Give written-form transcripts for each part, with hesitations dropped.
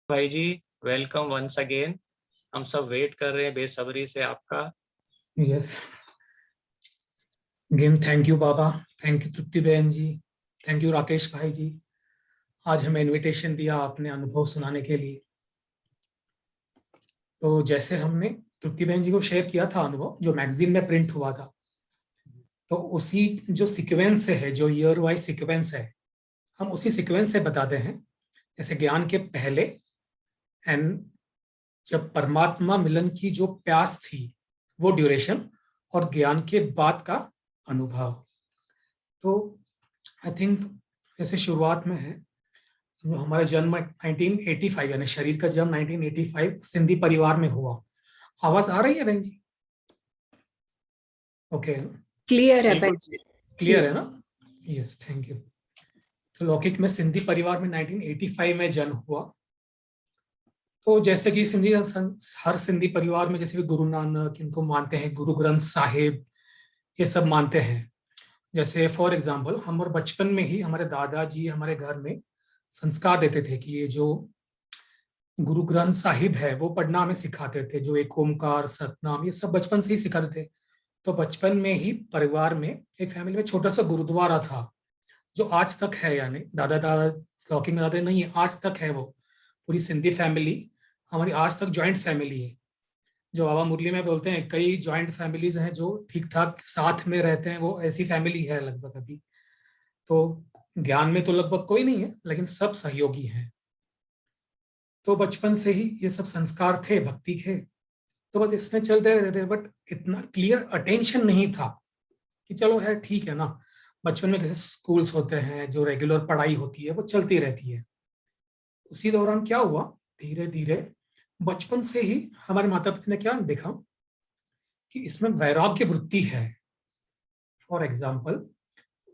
भाई जी, welcome once again. हम सब वेट कर रहे हैं बेसब्री से आपका। Yes again thank you Baba. Thank you Tripti बहन जी। थैंक यू राकेश भाई जी। आज हमें इनविटेशन दिया आपने अनुभव सुनाने के लिए। तो जैसे हमने तृप्ति बहन जी को शेयर किया था अनुभव जो मैगजीन में प्रिंट हुआ था, तो उसी जो सीक्वेंस है, जो ईयर वाइज सीक्वेंस है, हम उसी सीक्वेंस से बताते हैं। जैसे ज्ञान के पहले एंड जब परमात्मा मिलन की जो प्यास थी वो ड्यूरेशन, और ज्ञान के बाद का अनुभव। तो आई थिंक जैसे शुरुआत में है, जो हमारा जन्म 1985 यानी शरीर का जन्म 1985 सिंधी परिवार में हुआ। आवाज आ रही है बहन जी? ओके, क्लियर है बिल्कुल। बहन। क्लियर है ना? Yes thank you. तो लौकिक में सिंधी परिवार में 1985 में जन्म हुआ। तो जैसे कि हर सिंधी परिवार में जैसे कि गुरु नानक इनको मानते हैं, गुरु ग्रंथ साहिब ये सब मानते हैं। जैसे फॉर एग्जाम्पल हमारे बचपन में ही हमारे दादाजी हमारे घर में संस्कार देते थे कि ये जो गुरु ग्रंथ साहिब है वो पढ़ना हमें सिखाते थे, जो एक ओमकार सतनाम ये सब बचपन से ही सिखाते थे। तो बचपन में ही परिवार में एक फैमिली में छोटा सा गुरुद्वारा था जो आज तक है, यानी दादा दादा लौकिक में दादा नहीं है, आज तक है वो। पूरी सिंधी फैमिली हमारी आज तक ज्वाइंट फैमिली है। जो बाबा मुरली में बोलते हैं कई ज्वाइंट फैमिलीज हैं जो ठीक ठाक साथ में रहते हैं, वो ऐसी फैमिली है लगभग अभी। तो ज्ञान में तो लगभग कोई नहीं है लेकिन सब सहयोगी हैं। तो बचपन से ही ये सब संस्कार थे, भक्ति थे। तो बस इसमें चलते रहते थे, बट इतना क्लियर अटेंशन नहीं था कि चलो है ठीक है ना। बचपन में जैसे स्कूल्स होते हैं, जो रेगुलर पढ़ाई होती है वो चलती रहती है। उसी दौरान क्या हुआ, धीरे धीरे बचपन से ही हमारे माता पिता ने क्या देखा कि इसमें वैराग्य वृत्ति है। फॉर एग्जाम्पल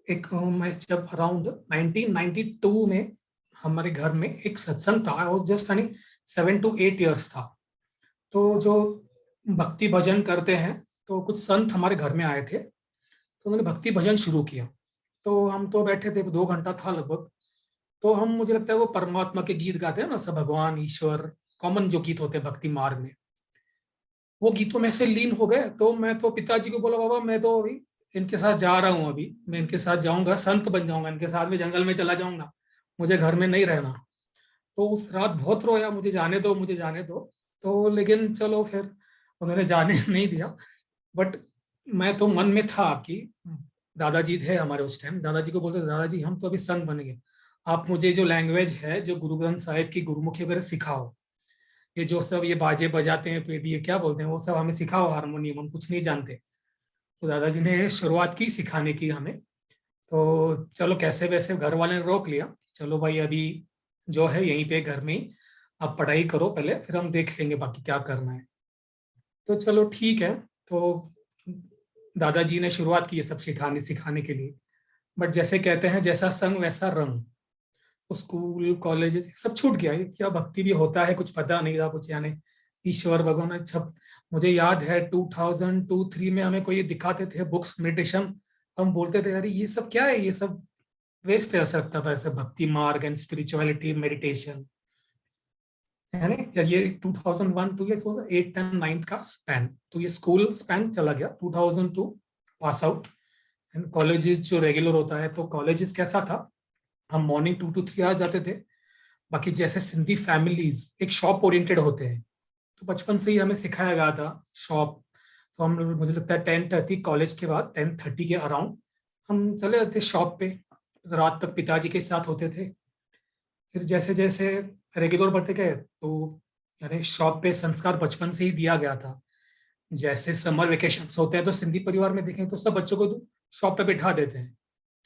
एक मैं जब अराउंड 1992 में हमारे घर में एक सत्संग था, और जस्ट यानी 7 to 8 years था। तो जो भक्ति भजन करते हैं, तो कुछ संत हमारे घर में आए थे, तो उन्होंने भक्ति भजन शुरू किया। तो हम तो बैठे थे, 2 घंटा था लगभग। तो हम, मुझे लगता है वो परमात्मा के गीत गाते हैं ना सब, भगवान ईश्वर कॉमन जो गीत होते हैं भक्ति मार्ग में, वो गीतों में से लीन हो गए। तो मैं तो पिताजी को बोला बाबा मैं तो अभी इनके साथ जा रहा हूँ, अभी मैं इनके साथ जाऊंगा, संत बन जाऊंगा, इनके साथ में जंगल में चला जाऊंगा, मुझे घर में नहीं रहना। तो उस रात बहुत रोया, मुझे जाने दो मुझे जाने दो। तो लेकिन चलो फिर उन्होंने जाने नहीं दिया। बट मैं तो मन में था कि दादाजी थे हमारे उस टाइम, दादाजी को बोलते दादाजी हम तो अभी संत बनेंगे, आप मुझे जो लैंग्वेज है जो गुरु ग्रंथ साहिब की गुरुमुखी वगैरह सिखाओ। ये जो सब ये बाजे बजाते हैं पेटी ये क्या बोलते हैं वो सब हमें सिखाओ, हारमोनियम हम कुछ नहीं जानते। तो दादाजी ने शुरुआत की सिखाने की हमें। तो चलो कैसे वैसे घर वाले ने रोक लिया, चलो भाई अभी जो है यहीं पे घर में ही आप पढ़ाई करो पहले, फिर हम देख लेंगे बाकी क्या करना है। तो चलो ठीक है। तो दादाजी ने शुरुआत की ये सब सिखाने सिखाने के लिए। बट जैसे कहते हैं जैसा संग वैसा रंग, तो स्कूल कॉलेज सब छूट गया। ये क्या भक्ति भी होता है कुछ पता नहीं था कुछ, यानी ईश्वर भगवान सब। मुझे याद है 2002-3 में हमें कोई दिखाते थे बुक्स मेडिटेशन, हम बोलते थे अरे ये सब क्या है, ये सब वेस्ट ऐसा लगता था, ऐसे भक्ति मार्ग एंड स्पिरिचुअलिटी मेडिटेशन है ना। जब ये 2001 टू ये 8 10 9 का स्पैन, तो ये स्कूल स्पैन चला गया 2002 पास आउट। एंड कॉलेजेस जो रेगुलर होता है, तो कॉलेजेस कैसा था, हम मॉर्निंग 2 to 3 आवर्स जाते थे। बाकी जैसे सिंधी फैमिलीज एक शॉप ओरिएंटेड होते हैं, तो बचपन से ही हमें सिखाया गया था शॉप। तो हम लोग, मुझे लगता है 10:30 कॉलेज के बाद 10:30 के अराउंड हम चले जाते शॉप पे, रात तक पिताजी के साथ होते थे। फिर जैसे जैसे रेगुलर बढ़ते गए, तो यानी शॉप पे संस्कार बचपन से ही दिया गया था। जैसे समर वेकेशन होते हैं तो सिंधी परिवार में देखें तो सब बच्चों को शॉप पे बिठा देते हैं।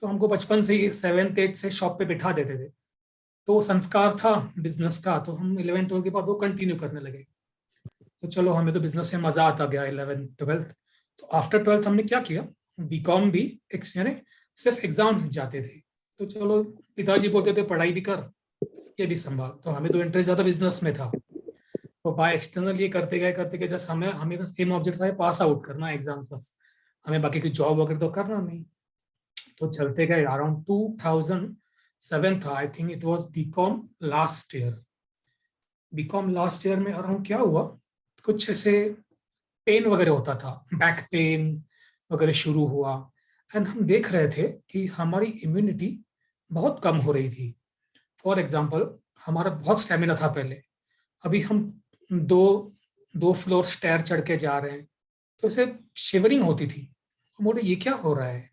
तो हमको बचपन से ही 7th 8th से शॉप पे बिठा देते थे। तो वो संस्कार था बिजनेस का, तो हम 11th 12th के बाद वो कंटिन्यू करने लगे। तो चलो हमें तो बिजनेस से मजा आता गया 11th 12th। तो आफ्टर 12th हमने क्या किया, बीकॉम भी एक यानी सिर्फ एग्जाम जाते थे। तो चलो पिताजी बोलते थे पढ़ाई भी कर ये भी संभाल, तो हमें तो इंटरेस्ट ज्यादा बिजनेस में था। तो बाय एक्सटर्नल ये करते गए जैसे हमें हमें बस सेम ऑब्जेक्ट था पास आउट करना एग्जाम्स बस, हमें बाकी की जॉब वगैरह तो करना नहीं। तो चलते गए अराउंड 2007 था, I think it was BCom last year. BCom last year में अराउंड क्या हुआ, कुछ ऐसे पेन वगैरह होता था, बैक पेन वगैरह शुरू हुआ, एंड हम देख रहे थे कि हमारी इम्यूनिटी बहुत कम हो रही थी। फॉर एग्जाम्पल, हमारा बहुत स्टेमिना था पहले, अभी हम दो दो फ्लोर स्टेयर चढ़ के जा रहे हैं तो ऐसे शिवरिंग होती थी। हम बोले ये क्या हो रहा है।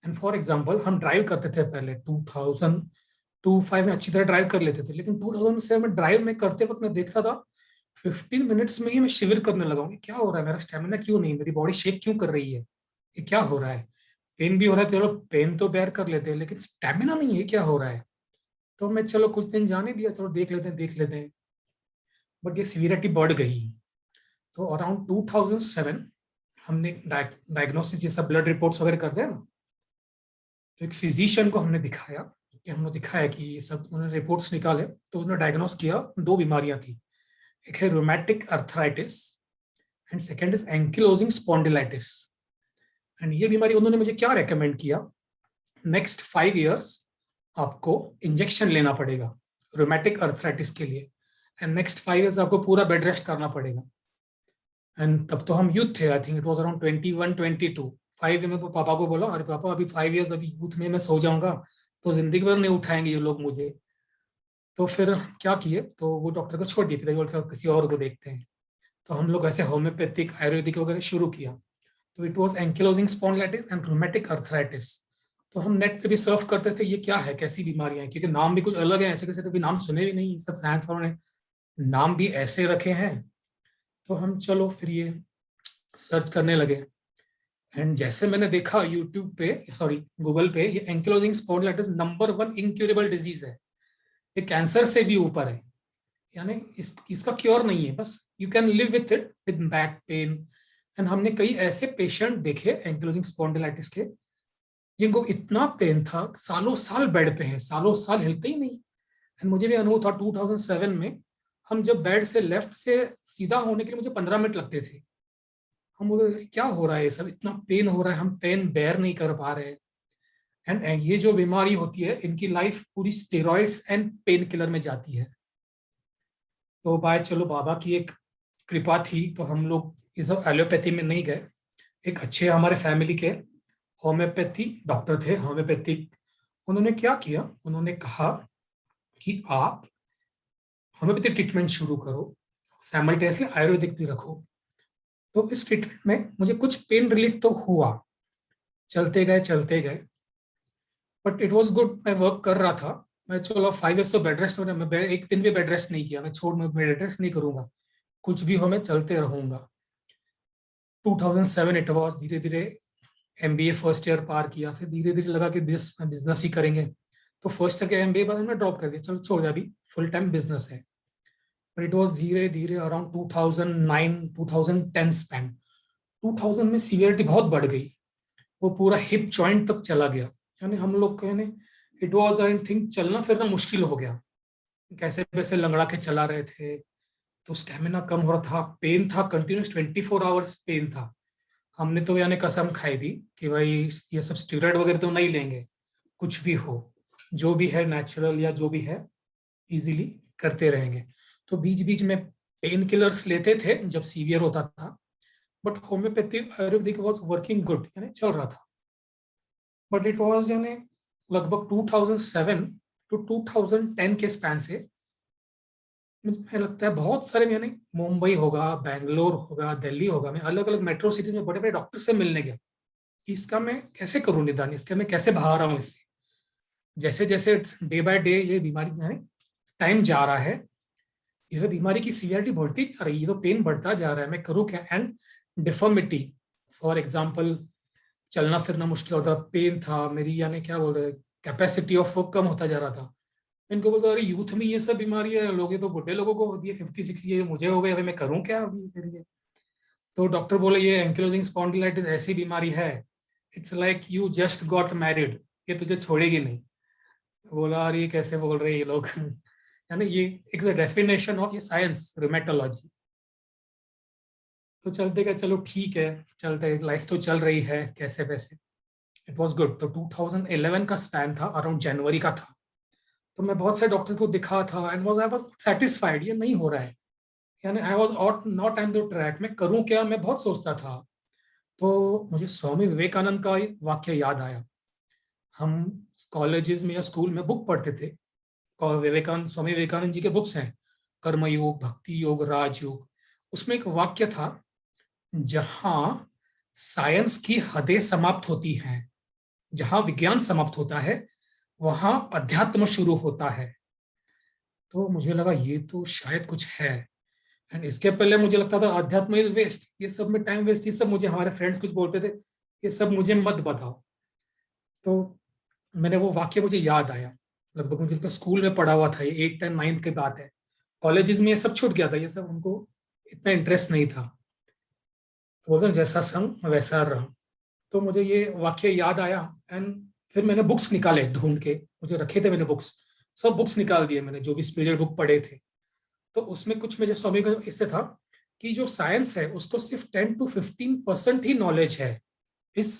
एंड फॉर एग्जाम्पल, हम ड्राइव करते थे पहले 2005 में अच्छी तरह ड्राइव कर लेते थे, लेकिन 2007 में ड्राइव में करते वक्त मैं देखता था 15 मिनट्स में ही मैं शिविर करने लगा हूँ। क्या हो रहा है, मेरा स्टेमिना क्यों नहीं, मेरी बॉडी शेक क्यों कर रही है, ये क्या हो रहा है। पेन भी हो रहा है, चलो पेन तो बेयर कर लेते हैं, लेकिन स्टेमिना नहीं है, क्या हो रहा है। तो मैं चलो कुछ दिन जाने दिया, चलो देख लेते हैं। बट ये सीवियरिटी बढ़ गई। तो अराउंड 2007 हमने डायग्नोसिस, ये सब ब्लड रिपोर्ट्स वगैरह करते हैं ना, तो एक फिजिशियन को हमने दिखाया, कि ये सब उन्होंने रिपोर्ट्स निकाले, तो उन्होंने डायग्नोस किया 2 बीमारियां थी। एक है rheumatic arthritis and second is ankylosing spondylitis. And ये बीमारी उन्होंने मुझे क्या रेकमेंड किया, नेक्स्ट 5 इयर्स आपको इंजेक्शन लेना पड़ेगा रोमैटिक अर्थराइटिस के लिए, एंड नेक्स्ट 5 इयर्स आपको पूरा बेड रेस्ट करना पड़ेगा। एंड तब तो हम यूथ थे, आई थिंक इट वाज अराउंड 21-22। 5 में पापा को बोला, अरे पापा अभी 5 इयर्स अभी यूथ में मैं सो जाऊंगा तो जिंदगी भर नहीं उठाएंगे ये लोग मुझे। तो फिर क्या किए, तो वो डॉक्टर को छोड़ दिए, पिताजी बोलते किसी और को देखते हैं। तो हम लोग ऐसे होम्योपैथिक आयुर्वेदिक वगैरह शुरू किया। तो it was ankylosing spondylitis and rheumatic arthritis. तो हम नेट पे भी सर्फ करते थे ये क्या है, कैसी बीमारियां हैं, क्योंकि नाम भी कुछ अलग है, ऐसे कैसे कभी नाम सुने भी नहीं, सब साइंस वालों ने नाम भी ऐसे रखे हैं। तो हम चलो फिर ये सर्च करने लगे। एंड जैसे मैंने देखा यूट्यूब पे, सॉरी गूगल पे, ये ankylosing spondylitis number 1 incurable disease है, ये कैंसर से भी ऊपर है। यानी इसका क्योर नहीं है, बस you can live with it with back pain. And हमने कई ऐसे पेशेंट देखे एंकिलोजिंग स्पॉन्डिलाइटिस के जिनको इतना पेन था, सालों साल बेड पे हैं, सालों साल हिलते ही नहीं। एंड मुझे भी अनुभव था 2007 में, हम जब बेड से लेफ्ट से सीधा होने के लिए मुझे 15 मिनट लगते थे। हम बोले क्या हो रहा है, ये सब इतना पेन हो रहा है, हम पेन बेयर नहीं कर पा रहे। एंड ये जो बीमारी होती है, इनकी लाइफ पूरी स्टेरॉइड्स एंड पेन किलर में जाती है। तो चलो बाबा की एक कृपा थी, तो हम लोग ये सब एलोपैथी में नहीं गए। एक अच्छे हमारे फैमिली के होम्योपैथी डॉक्टर थे, होम्योपैथिक। उन्होंने क्या किया, उन्होंने कहा कि आप होम्योपैथिक ट्रीटमेंट शुरू करो, साइमल्टेनियसली आयुर्वेदिक भी रखो। तो इस ट्रीटमेंट में मुझे कुछ पेन रिलीफ तो हुआ, चलते गए। बट इट वॉज गुड, मैं वर्क कर रहा था। मैं चलो 5 इयर्स तो बेड रेस्ट होने, मैं एक दिन भी बेड रेस्ट नहीं किया, मैं बेड रेस्ट नहीं करूंगा, कुछ भी हो मैं चलते रहूंगा। 2007 इट वॉज, धीरे धीरे MBA फर्स्ट ईयर पार किया, फिर धीरे धीरे लगा कि बिजनेस ही करेंगे। तो फर्स्ट ईयर के MBA बाद हमने ड्रॉप कर दिया, चलो छोड़ दिया, अभी फुल टाइम बिजनेस है। बट इट वॉज धीरे धीरे अराउंड 2009-2010 स्पैन, 2000 में सीवियरिटी बहुत बढ़ गई, वो पूरा हिप जॉइंट तक चला गया। यानी हम लोग कहने, इट वॉज आई थिंक चलना फिरना मुश्किल हो गया, कैसे वैसे लंगड़ा के चला रहे थे। तो स्टेमिना कम हो रहा था, पेन था, कंटिन्यूस 24 आवर्स पेन था। हमने तो यानी कसम खाई थी कि भाई ये सब स्टीरॉइड वगैरह तो नहीं लेंगे, कुछ भी हो, जो भी है नेचुरल या जो भी है इजीली करते रहेंगे। तो बीच बीच में पेन किलर्स लेते थे जब सीवियर होता था, but homeopathic Ayurvedic was working good, यानी चल रहा था। बट इट वाज यानी लगभग 2007 टू 2010 के स्पैन से मुझे लगता है बहुत सारे, यानी मुंबई होगा, बैंगलोर होगा, दिल्ली होगा, मैं अलग अलग मेट्रो सिटीज में बड़े बड़े डॉक्टर से मिलने गया कि इसका मैं कैसे करूं निदान, इसका मैं कैसे बाहर आऊं इससे। जैसे जैसे डे बाय डे ये बीमारी जो है, टाइम जा रहा है, यह बीमारी की सीवियरिटी बढ़ती जा रही है, तो पेन बढ़ता जा रहा है, मैं करूँ क्या। एंड डिफॉर्मिटी, फॉर एग्जाम्पल, चलना फिरना मुश्किल होता, पेन था, मेरी यानी क्या बोल रहे, कैपेसिटी ऑफ वर्क कम होता जा रहा था। इनको बोलता अरे यूथ में ये सब बीमारी है, लोग ये तो बुढ़े लोगों को होती है, 50-60, ये मुझे हो गए, अभी मैं करूँ क्या अभी फिर ये। तो डॉक्टर बोले ये एंकिलोजिंग स्पॉन्डिलाइटिस ऐसी बीमारी है, it's like you just got married, ये तुझे छोड़ेगी नहीं। बोला अरे ये कैसे बोल रहे हैं ये लोग यानी ये एक डेफिनेशन ऑफ ये साइंस रूमेटोलॉजी। तो चलते गए, चलो ठीक है, चलते, लाइफ तो चल रही है कैसे वैसे, इट वॉज गुड। तो 2011 का स्पैन था, अराउंड जनवरी का था। तो मैं बहुत सारे डॉक्टर को दिखा था एंड आई वाज सेटिस्फाइड, ये नहीं हो रहा है, यानी I was not on the track, मैं करूं क्या, मैं बहुत सोचता था। तो मुझे स्वामी विवेकानंद का एक वाक्य याद आया। हम कॉलेजेस में या स्कूल में बुक पढ़ते थे, और विवेकानंद, स्वामी विवेकानंद जी के बुक्स हैं, कर्मयोग, भक्ति योग, राजयोग। उसमें एक वाक्य था, जहां साइंस की हदें समाप्त होती हैं, जहां विज्ञान समाप्त होता है, वहां अध्यात्म शुरू होता है। तो मुझे लगा ये तो शायद कुछ है। एंड इसके पहले मुझे लगता था अध्यात्म इज वेस्ट, ये सब में टाइम वेस्ट, ये सब मुझे हमारे फ्रेंड्स कुछ बोलते थे, ये सब मुझे मत बताओ। तो मैंने वो वाक्य मुझे याद आया, लगभग मुझे तो स्कूल में पढ़ा हुआ था, ये 8th 9th की बात है। कॉलेजेस में ये सब छूट गया था, ये सब उनको इतना इंटरेस्ट नहीं था। तो बोलते हैं, जैसा संग वैसा रंग। तो मुझे ये वाक्य याद आया एंड फिर मैंने बुक्स निकाले ढूंढ के, मुझे रखे थे मैंने बुक्स, सब बुक्स निकाल दिए मैंने, जो भी स्पिरिचुअल बुक पढ़े थे। तो उसमें कुछ मुझे स्वामी का इससे था कि जो साइंस है उसको सिर्फ 10 to 15% ही नॉलेज है इस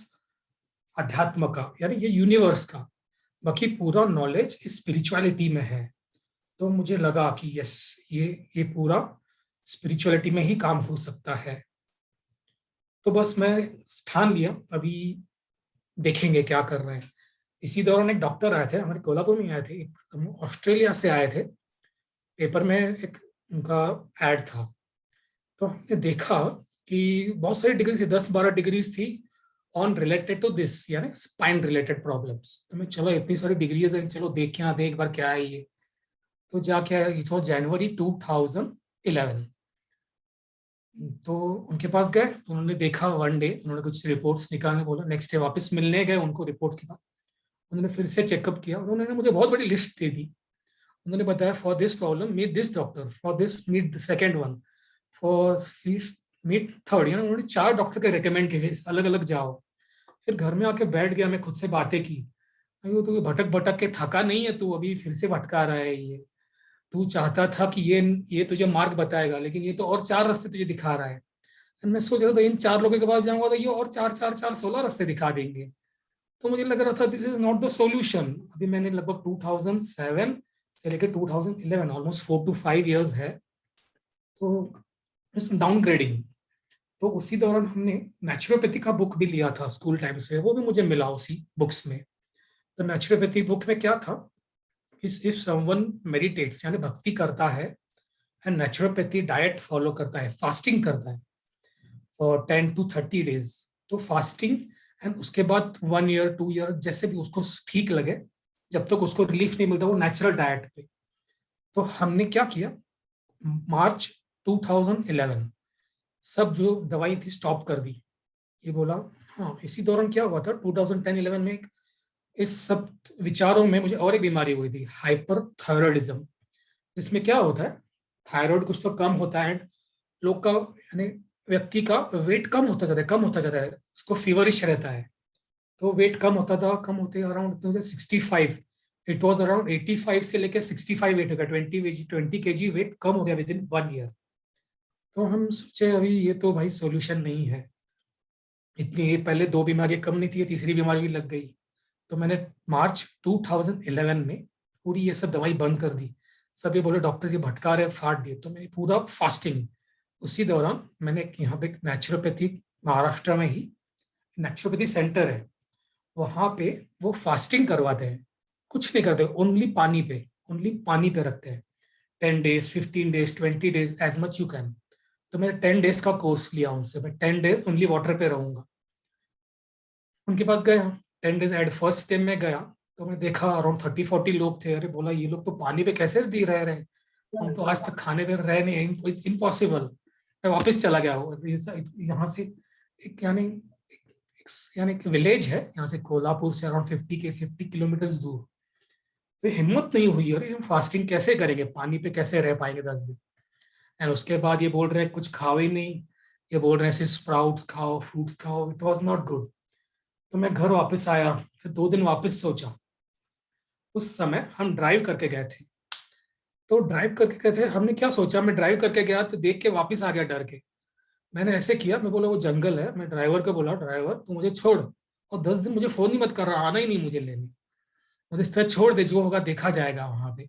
अध्यात्म का, यानी ये यूनिवर्स का, बाकी पूरा नॉलेज स्पिरिचुअलिटी में है। तो मुझे लगा कि यस, ये पूरा स्पिरिचुअलिटी में ही काम हो सकता है। तो बस मैं ठान लिया, अभी देखेंगे क्या कर रहे हैं। इसी दौरान एक डॉक्टर आए थे, हमारे कोल्हापुर में आए थे, एक ऑस्ट्रेलिया से आए थे, पेपर में एक उनका एड था। तो हमने देखा कि बहुत सारी डिग्री थी, 10-12 डिग्रीज थी ऑन रिलेटेड टू दिस, यानी स्पाइन रिलेटेड प्रॉब्लम्स। तो मैं, चलो इतनी सारी डिग्रीज है, चलो देख आते एक बार क्या है ये। तो जाके इट वॉज जनवरी 2011। तो उनके पास गए, तो उन्होंने देखा, वन डे उन्होंने कुछ रिपोर्ट्स निकालने बोला, नेक्स्ट डे वापस मिलने गए उनको रिपोर्ट्स के बाद। उन्होंने फिर से चेकअप किया, उन्होंने मुझे बहुत बड़ी लिस्ट दे दी। उन्होंने बताया, for this problem meet this doctor, for this meet the second one, for meet third, यानी उन्होंने 4 डॉक्टर के रिकमेंड किए, अलग अलग जाओ। फिर घर में आके बैठ गया, मैं खुद से बातें की, अयो तू भटक भटक के थका नहीं है, तू अभी फिर से भटका रहा है, ये तू चाहता था कि ये तुझे मार्ग बताएगा, लेकिन ये तो और 4 रास्ते तुझे दिखा रहा है। मैं सोच रहा था इन 4 लोगों के पास जाऊंगा तो ये और 4 4 4 16 रास्ते दिखा देंगे। तो मुझे लग रहा था this is not the solution. अभी मैंने लगभग 2007 से लेकर 2011, ऑलमोस्ट 4 to 5 years है, तो डाउनग्रेडिंग। तो उसी दौरान हमने नेचुरोपैथी का बुक भी लिया था स्कूल टाइम से, वो भी मुझे मिला उसी बुक्स में। तो नेचुरोपैथी बुक में क्या था, इफ समवन मेडिटेट्स, यानी भक्ति करता है, एंड नेचुरोपैथी डाइट फॉलो करता है, फास्टिंग करता है फॉर 10 to 30 days, तो फास्टिंग, एंड उसके बाद 1 year 2 year जैसे भी उसको ठीक लगे, जब तक उसको रिलीफ नहीं मिलता, वो नेचुरल डाइट पे। तो हमने क्या किया, मार्च 2011 सब जो दवाई थी स्टॉप कर दी। ये बोला, हाँ, इसी दौरान क्या हुआ था 2010-11 में, इस सब विचारों में मुझे और एक बीमारी हुई थी, हाइपर थायरॉयडिज्म, जिसमें क्या होता है, थायराइड कुछ तो कम होता है, लोग का, यानी व्यक्ति का वेट कम होता जाता है, कम होता जाता है, उसको फीवरिश रहता है। तो वेट कम होता था, कम होते अराउंड 65, इट वॉज अराउंड 85 से लेकर 65 वेट हो गया, 20 kg वेट कम हो गया विद इन 1 year। तो हम सोचे अभी ये तो भाई सॉल्यूशन नहीं है, इतनी पहले 2 बीमारियां कम नहीं थी, तीसरी बीमारी भी लग गई। तो मैंने मार्च 2011 में पूरी ये सब दवाई बंद कर दी। सब ये बोले डॉक्टर जी भटका रहे, फाड़ दिए, तो मैं पूरा फास्टिंग। उसी दौरान मैंने यहाँ पे नेचुरोपैथी, महाराष्ट्र में ही नेचुरोपैथी सेंटर है, वहां पे वो फास्टिंग करवाते हैं, कुछ नहीं करते, ओनली पानी पे रखते हैं, 10 days 15 days 20 days, as much you can. तो मैंने 10 days का कोर्स लिया उनसे, मैं 10 days ओनली वाटर पे रहूंगा। उनके पास गया, 10 days एट फर्स्ट टाइम में गया, तो मैं देखा अराउंड 30-40 लोग थे। अरे बोला, ये लोग तो पानी पे कैसे भी रह रहे हैं, हम तो आज तक खाने पे रह नहीं, इट्स इम्पॉसिबल। मैं वापस चला गया, यहाँ से एक, यानी एक विलेज है यहाँ से, कोल्हापुर से अराउंड 50 किलोमीटर दूर। तो हिम्मत नहीं हुई, अरे हम फास्टिंग कैसे करेंगे, पानी पे कैसे रह पाएंगे 10 दिन। एंड उसके बाद ये बोल रहे हैं कुछ खाओ ही नहीं, ये बोल रहे हैं सिर्फ स्प्राउट्स खाओ, फ्रूट्स खाओ, इट वॉज नॉट गुड। तो मैं घर वापस आया, फिर 2 दिन वापस सोचा। उस समय हम ड्राइव करके गए थे, तो ड्राइव करके गए थे, हमने क्या सोचा, मैं ड्राइव करके गया तो देख के वापस आ गया डर के। मैंने ऐसे किया, मैं बोला वो जंगल है, मैं ड्राइवर को बोला, ड्राइवर तू मुझे छोड़, और 10 दिन मुझे फोन ही मत कर रहा, आना ही नहीं मुझे लेने। मुझे इस तरह छोड़ दे, जो होगा देखा जाएगा वहां पे।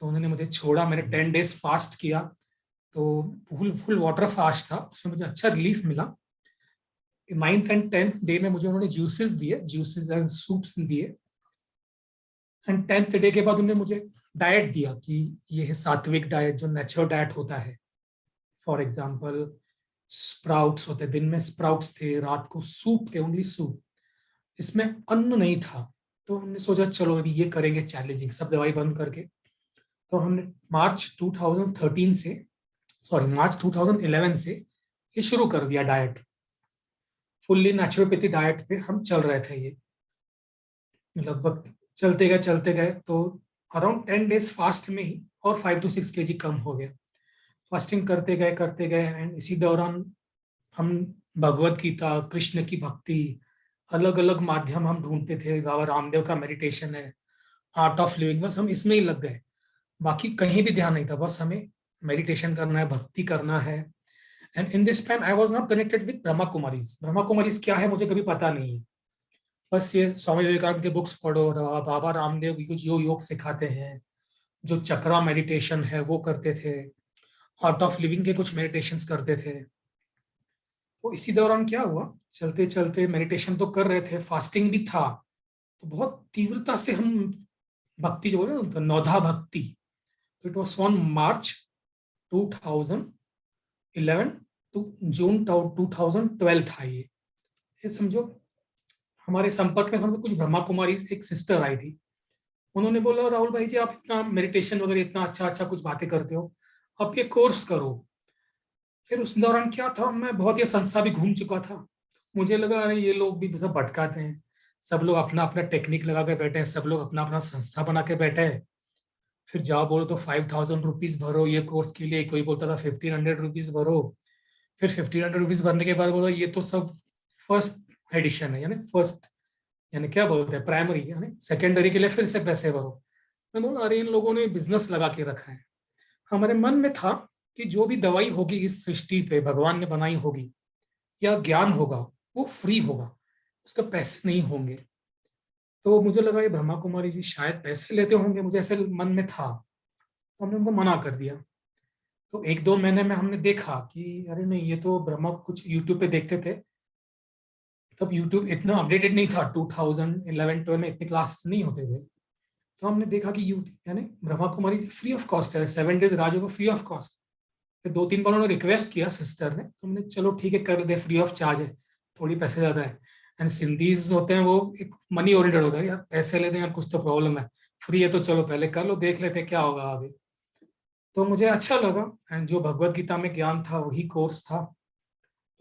तो उन्होंने मुझे छोड़ा, मैंने 10 डेज फास्ट किया। तो फुल फुल वाटर फास्ट था, उसमें मुझे अच्छा रिलीफ मिला। 9th एंड 10th डे में मुझे उन्होंने जूसेस दिए, जूसेस एंड सूप्स दिए। एंड 10th डे के बाद उन्होंने मुझे डाइट दिया कि ये है सात्विक डाइट, जो नेचुरल डाइट होता है। फॉर एग्जाम्पल स्प्राउट्स होते, दिन में स्प्राउट्स थे, रात को सूप थे, ओनली सूप, इसमें अन्न नहीं था। तो हमने सोचा चलो अभी ये करेंगे चैलेंजिंग, सब दवाई बंद करके। तो हमने मार्च 2011 से ये शुरू कर दिया डाइट। फुल्ली नेचुरोपैथी डाइट पे हम चल रहे थे। ये लगभग चलते गए तो अराउंड 10 डेज फास्ट में ही और 5 to 6 kg कम हो गया। फास्टिंग करते गए एंड इसी दौरान हम भगवत गीता, कृष्ण की भक्ति, अलग अलग माध्यम हम ढूंढते थे। बाबा रामदेव का मेडिटेशन है, आर्ट ऑफ लिविंग, बस हम इसमें ही लग गए। बाकी कहीं भी ध्यान नहीं था, बस हमें मेडिटेशन करना है, भक्ति करना है। And in this time I was not connected with Brahma Kumaris. Brahma Kumaris क्या है मुझे कभी पता नहीं है। बस ये स्वामी विवेकानंद के बुक्स पढ़ो, बाबा रामदेव जो योग सिखाते हैं, जो चक्रा मेडिटेशन है वो करते थे, आर्ट ऑफ लिविंग के कुछ मेडिटेशंस करते थे। तो इसी दौरान क्या हुआ, चलते चलते मेडिटेशन तो कर रहे थे, फास्टिंग भी था। तो बहुत तीव्रता से हम भक्ति जो बोले ना, नौधा भक्ति। तो it was on March 2011 to June 2012 था ये समझो। हमारे संपर्क में समझो कुछ ब्रह्मा कुमारी, एक सिस्टर आई थी। उन्होंने बोला राहुल भाई जी, आप इतना मेडिटेशन वगैरह इतना अच्छा अच्छा कुछ बातें करते हो, आप ये कोर्स करो। फिर उस दौरान क्या था, मैं बहुत ये संस्था भी घूम चुका था। मुझे लगा अरे ये लोग भी सब भटकाते हैं, सब लोग अपना अपना टेक्निक लगा के बैठे हैं, सब लोग अपना अपना संस्था बना के बैठे हैं। फिर जाओ बोलो तो 5,000 रुपीज भरो ये कोर्स के लिए, कोई बोलता था 1,500 रुपीज भरो। फिर 1,500 रुपीज भरने के बाद बोलो ये तो सब फर्स्ट एडिशन है, यानी फर्स्ट, यानी क्या बोलते हैं प्राइमरी, यानी सेकेंडरी के लिए फिर से पैसे भरो। मैं बोला अरे इन लोगों ने बिजनेस लगा के रखा है। हमारे मन में था कि जो भी दवाई होगी इस सृष्टि पे भगवान ने बनाई होगी, या ज्ञान होगा, वो फ्री होगा, उसका पैसे नहीं होंगे। तो मुझे लगा ये ब्रह्मा कुमारी जी शायद पैसे लेते होंगे, मुझे ऐसे मन में था। तो हमने उनको मना कर दिया। तो 1-2 महीने में हमने देखा कि अरे नहीं, ये तो ब्रह्मा को कुछ यूट्यूब पे देखते थे। तब यूट्यूब इतना अपडेटेड नहीं था, 2011-12 में इतने क्लासेस नहीं होते थे। तो हमने देखा कि यूट्यूब यानी Brahma Kumari free of cost है, 7 days Rajyoga free of cost. फिर 2-3 बार उन्होंने रिक्वेस्ट किया सिस्टर ने, तो हमने चलो ठीक है कर दे, फ्री ऑफ चार्ज है, थोड़ी पैसे ज्यादा है। एंड सिंधीज होते हैं वो एक मनी ओरिएंटेड होता है, यार पैसे लेते हैं यार, कुछ तो प्रॉब्लम है, फ्री है तो चलो पहले कर लो, देख लेते हैं क्या होगा आगे। तो मुझे अच्छा लगा। एंड जो भगवत गीता में ज्ञान था वही कोर्स था।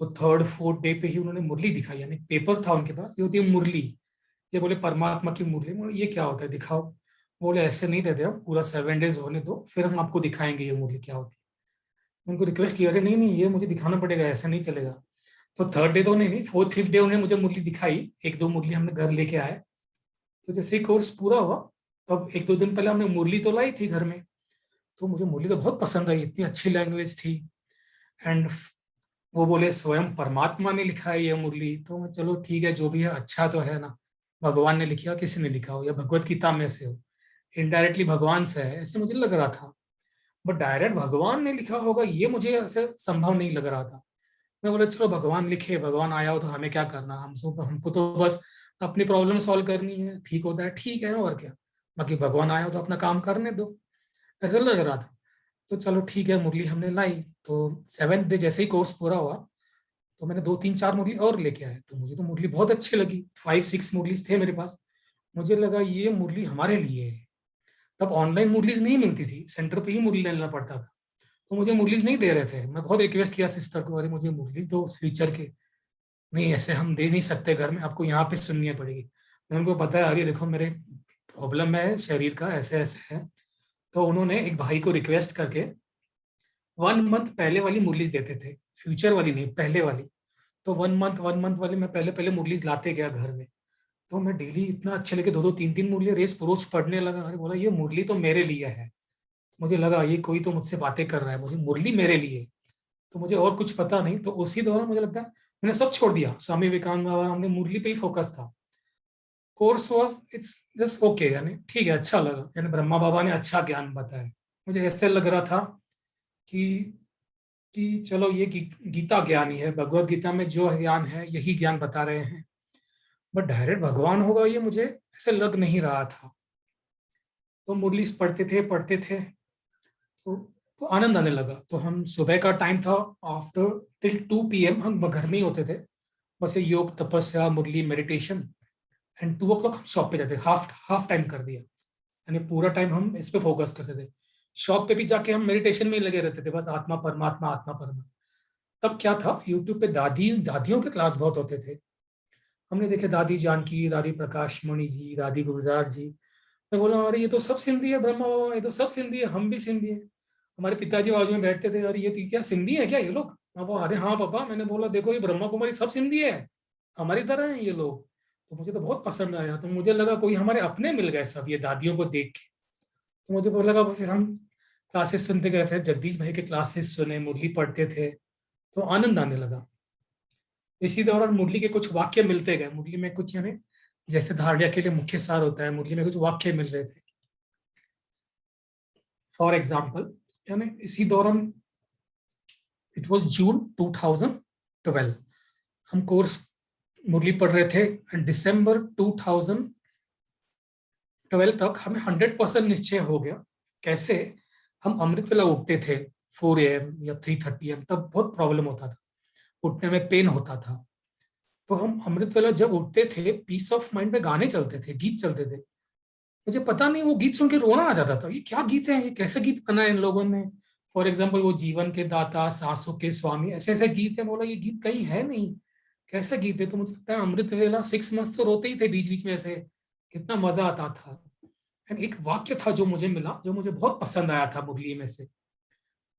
तो 3rd-4th डे पे ही उन्होंने मुरली दिखाई, यानी पेपर था उनके पास, ये होती है मुरली। ये बोले परमात्मा की मुरली। बोले ये क्या होता है दिखाओ। बोले ऐसे नहीं देते हम, पूरा 7 डेज होने दो फिर हम आपको दिखाएंगे ये मुरली क्या होती है। उनको रिक्वेस्ट किया, अरे नहीं नहीं ये मुझे दिखाना पड़ेगा, ऐसा नहीं चलेगा। तो 3rd डे तो नहीं, 4th-5th डे उन्होंने मुझे मुरली दिखाई, 1-2 मुरली हमने घर लेके आए। तो जैसे ही कोर्स पूरा हुआ, तब 1-2 दिन पहले हमने मुरली तो लाई थी घर में। तो मुझे मुरली तो बहुत पसंद आई, इतनी अच्छी लैंग्वेज थी। एंड वो बोले स्वयं परमात्मा ने लिखा है ये मुरली। तो मैं चलो ठीक है, जो भी है अच्छा तो है ना, भगवान ने लिखा, किसी ने लिखा हो, या भगवत गीता में से हो, इनडायरेक्टली भगवान से है ऐसे मुझे लग रहा था। बट डायरेक्ट भगवान ने लिखा होगा ये मुझे ऐसे संभव नहीं लग रहा था। मैं बोला चलो भगवान लिखे, भगवान आया हो तो हमें क्या करना, हमको तो बस अपनी प्रॉब्लम सॉल्व करनी है, ठीक होता है ठीक है और क्या, बाकी भगवान आया हो तो अपना काम करने दो, ऐसा लग रहा था। तो चलो ठीक है, मुरली हमने लाई। तो 7th डे जैसे ही कोर्स पूरा हुआ, तो मैंने 2-3-4 मुरली और लेके आए। तो मुझे तो मुरली बहुत अच्छी लगी, 5-6 मुरलीज थे मेरे पास। मुझे लगा ये मुरली हमारे लिए है। तब ऑनलाइन मुरलीज नहीं मिलती थी, सेंटर पे ही मुरली लेना पड़ता था। तो मुझे मुरलीज नहीं दे रहे थे। मैं बहुत रिक्वेस्ट किया सिस्टर को, अरे मुझे मुरलीज दो फ्यूचर के। नहीं ऐसे हम दे नहीं सकते घर में, आपको यहाँ पे सुननी पड़ेगी। मैं उनको बताया अरे देखो मेरे प्रॉब्लम है शरीर का, ऐसे ऐसे है। तो उन्होंने एक भाई को रिक्वेस्ट करके 1 मंथ पहले वाली मुरलीज देते थे, फ्यूचर वाली नहीं, पहले वाली। तो 1 मंथ वाली मैं पहले पहले मुरलीज लाते गया घर में। तो मैं डेली इतना अच्छे लेके 2-2 3-3 मुरली रोज पढ़ने लगा। अरे बोला ये मुरली तो मेरे लिए है। मुझे लगा ये कोई तो मुझसे बातें कर रहा है, मुझे मुरली मेरे लिए है। तो मुझे और कुछ पता नहीं। तो उसी दौरान मुझे लगता है मैंने सब छोड़ दिया, स्वामी विवेकानंद बाबा हमने मुरली पे ही फोकस था। Course was it's just okay, यानी ठीक है, अच्छा लगा, यानी ब्रह्मा बाबा ने अच्छा ज्ञान बताया। मुझे ऐसे लग रहा था कि चलो ये गीता ज्ञान ही है, भगवत गीता में जो ज्ञान है यही ज्ञान बता रहे हैं, बट डायरेक्ट भगवान होगा ये मुझे ऐसे लग नहीं रहा था। तो मुरली पढ़ते थे तो आनंद आने लगा। तो हम सुबह का टाइम था, आफ्टर टिल 2 PM हम घर में ही होते थे, बस ये योग तपस्या मुरली मेडिटेशन, एंड 2 o'clock हम शॉप पे जाते, हाफ हाफ टाइम कर दिया, यानी पूरा टाइम हम इस पे फोकस करते थे। शॉप पे भी जाके हम मेडिटेशन में ही लगे रहते थे, बस आत्मा परमात्मा आत्मा परमात्मा। तब क्या था, यूट्यूब पे दादियों के क्लास बहुत होते थे। हमने देखे दादी जानकी, दादी प्रकाश मणि जी, दादी गुलजार जी। मैं बोला अरे ये तो सब सिंधी है ब्रह्मा बाबा, ये तो सब सिंधी है, हम भी सिंधी है। हमारे पिताजी बाजू में बैठते थे, अरे ये तो क्या सिंधी है क्या ये लोग? अरे हाँ पापा। मैंने बोला देखो ये ब्रह्मा कुमारी सब सिंधी है, हमारी तरह है ये लोग। तो मुझे तो बहुत पसंद आया, तो मुझे लगा कोई हमारे अपने मिल गए सब ये दादियों को देख के। तो मुझे वो लगा, फिर हम क्लासेस सुनते गए, फिर जगदीश भाई के क्लासेस सुने, मुरली पढ़ते थे, तो आनंद आने लगा। इसी दौरान मुरली के कुछ वाक्य मिलते गए, मुरली में कुछ यानी जैसे धारणा के लिए मुख्य सार होता है, मुरली में कुछ वाक्य मिल रहे थे। फॉर एग्जाम्पल, यानी इसी दौरान इट वॉज जून 2012, हम कोर्स मुरली पढ़ रहे थे, एंड दिसंबर 2012 तक हमें 100% निश्चय हो गया। कैसे? हम अमृत वेला उठते थे 4 AM या 3:30 AM, तब बहुत प्रॉब्लम होता था, उठने में पेन होता था। तो हम अमृत वेला जब उठते थे, पीस ऑफ माइंड में गाने चलते थे, गीत चलते थे। मुझे पता नहीं, वो गीत सुन के रोना आ जाता था, ये क्या गीत है, ये कैसे गीत बनाए इन लोगों ने। फॉर एग्जाम्पल वो जीवन के दाता, सांसों के स्वामी, ऐसे ऐसे गीत है। बोला ये गीत कहीं है नहीं, कैसा गीत है? तो मुझे लगता है अमृत वेला 6 months तो रोते ही थे बीच बीच में ऐसे, कितना मजा आता था। एंड एक वाक्य था जो मुझे मिला, जो मुझे बहुत पसंद आया था मुरली में से,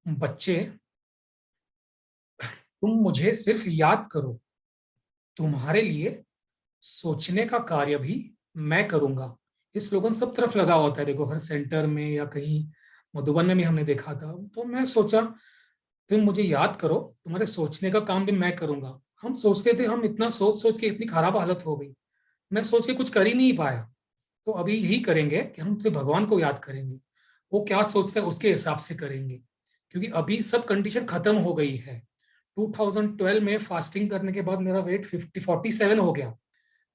बच्चे तुम मुझे सिर्फ याद करो, तुम्हारे लिए सोचने का कार्य भी मैं करूंगा। ये स्लोगन सब तरफ लगा होता है, देखो हर सेंटर में या कहीं, मधुबन में भी हमने देखा था। तो मैं सोचा तुम मुझे याद करो, तुम्हारे सोचने का काम भी मैं करूंगा। हम सोचते थे, हम इतना सोच सोच के इतनी खराब हालत हो गई, मैं सोच के कुछ कर ही नहीं पाया। तो अभी यही करेंगे कि हम सिर्फ भगवान को याद करेंगे, वो क्या सोचता है उसके हिसाब से करेंगे, क्योंकि अभी सब कंडीशन खत्म हो गई है। 2012 में फास्टिंग करने के बाद मेरा वेट 47 हो गया,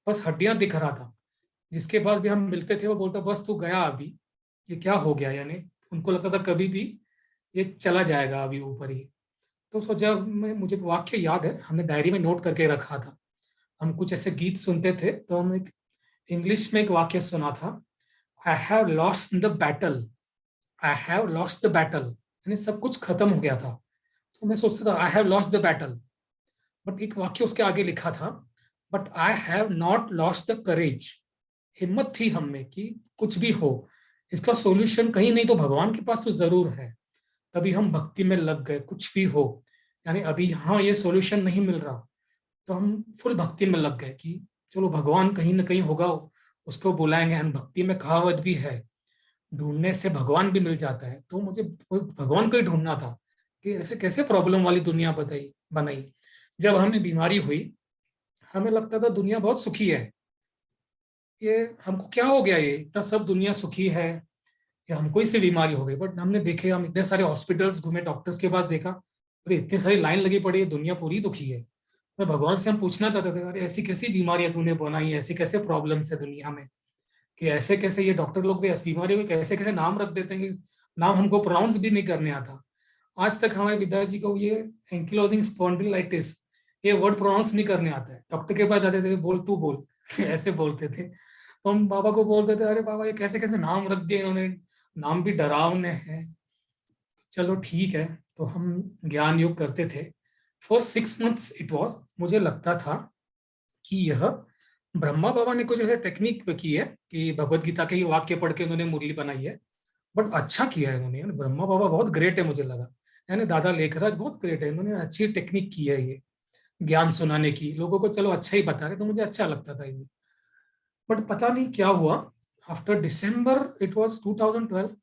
बस हड्डियां दिख रहा था। जिसके पास भी हम मिलते थे वो बोलता बस तू गया अभी, ये क्या हो गया, यानी उनको लगता था कभी भी ये चला जाएगा अभी ऊपर ही। तो सोचा, मुझे वाक्य याद है, हमने डायरी में नोट करके रखा था। हम कुछ ऐसे गीत सुनते थे, तो हम एक इंग्लिश में एक वाक्य सुना था, I have lost the battle, I have lost the battle, यानी सब कुछ खत्म हो गया था। तो मैं सोचता था I have lost the battle, but एक वाक्य उसके आगे लिखा था, but I have not lost the courage. हिम्मत थी हम में कि कुछ भी हो, इसका सॉल्यूशन कहीं नहीं तो भगवान के पास तो जरूर है। तभी हम भक्ति में लग गए, कुछ भी हो, यानी अभी हाँ ये सॉल्यूशन नहीं मिल रहा, तो हम फुल भक्ति में लग गए कि चलो भगवान कहीं ना कहीं होगा, उसको बुलाएंगे। हम भक्ति में कहावत भी है, ढूंढने से भगवान भी मिल जाता है। तो मुझे भगवान को ही ढूंढना था कि ऐसे कैसे प्रॉब्लम वाली दुनिया बनाई। जब हमें बीमारी हुई, हमें लगता था दुनिया बहुत सुखी है, ये हमको क्या हो गया, ये इतना सब दुनिया सुखी है, या हमको इससे बीमारी हो गई। बट हमने देखे, हम इतने सारे हॉस्पिटल्स घूमे, डॉक्टर्स के पास देखा, अरे इतनी सारी लाइन लगी पड़ी है, दुनिया पूरी दुखी है। तो भगवान से हम पूछना चाहते थे, अरे ऐसी कैसी बीमारियां तूने बनाई है, ऐसी कैसे प्रॉब्लम्स है दुनिया में, कि ऐसे कैसे ये डॉक्टर लोग भी ऐसी बीमारियों के कैसे कैसे नाम रख देते हैं कि नाम हमको प्रोनाउंस भी नहीं करने आता। आज तक हमारे पिताजी को ये एंकिलोजिंग स्पॉन्डिलाइटिस, ये वर्ड प्रोनाउंस नहीं करने आता है। डॉक्टर के पास जाते थे, बोल तू बोल ऐसे बोलते थे। तो हम बाबा को बोलते थे, अरे बाबा ये कैसे कैसे नाम रख दिए इन्होंने, नाम भी डरावने हैं। चलो ठीक है, तो हम ज्ञान योग करते थे। फर्स्ट 6 months इट वॉज, मुझे लगता था कि यह ब्रह्मा बाबा ने कुछ ऐसे टेक्निक पे की है कि भगवत गीता के ही वाक्य पढ़ के उन्होंने मुरली बनाई है, बट अच्छा किया है उन्होंने, यानी ब्रह्मा बाबा बहुत ग्रेट है मुझे लगा, यानी दादा लेखराज बहुत ग्रेट है, इन्होंने अच्छी टेक्निक की है ये ज्ञान सुनाने की, लोगों को चलो अच्छा ही बता रहे, तो मुझे अच्छा लगता था ये। बट पता नहीं क्या हुआ, आफ्टर दिसंबर इट वाज 2012,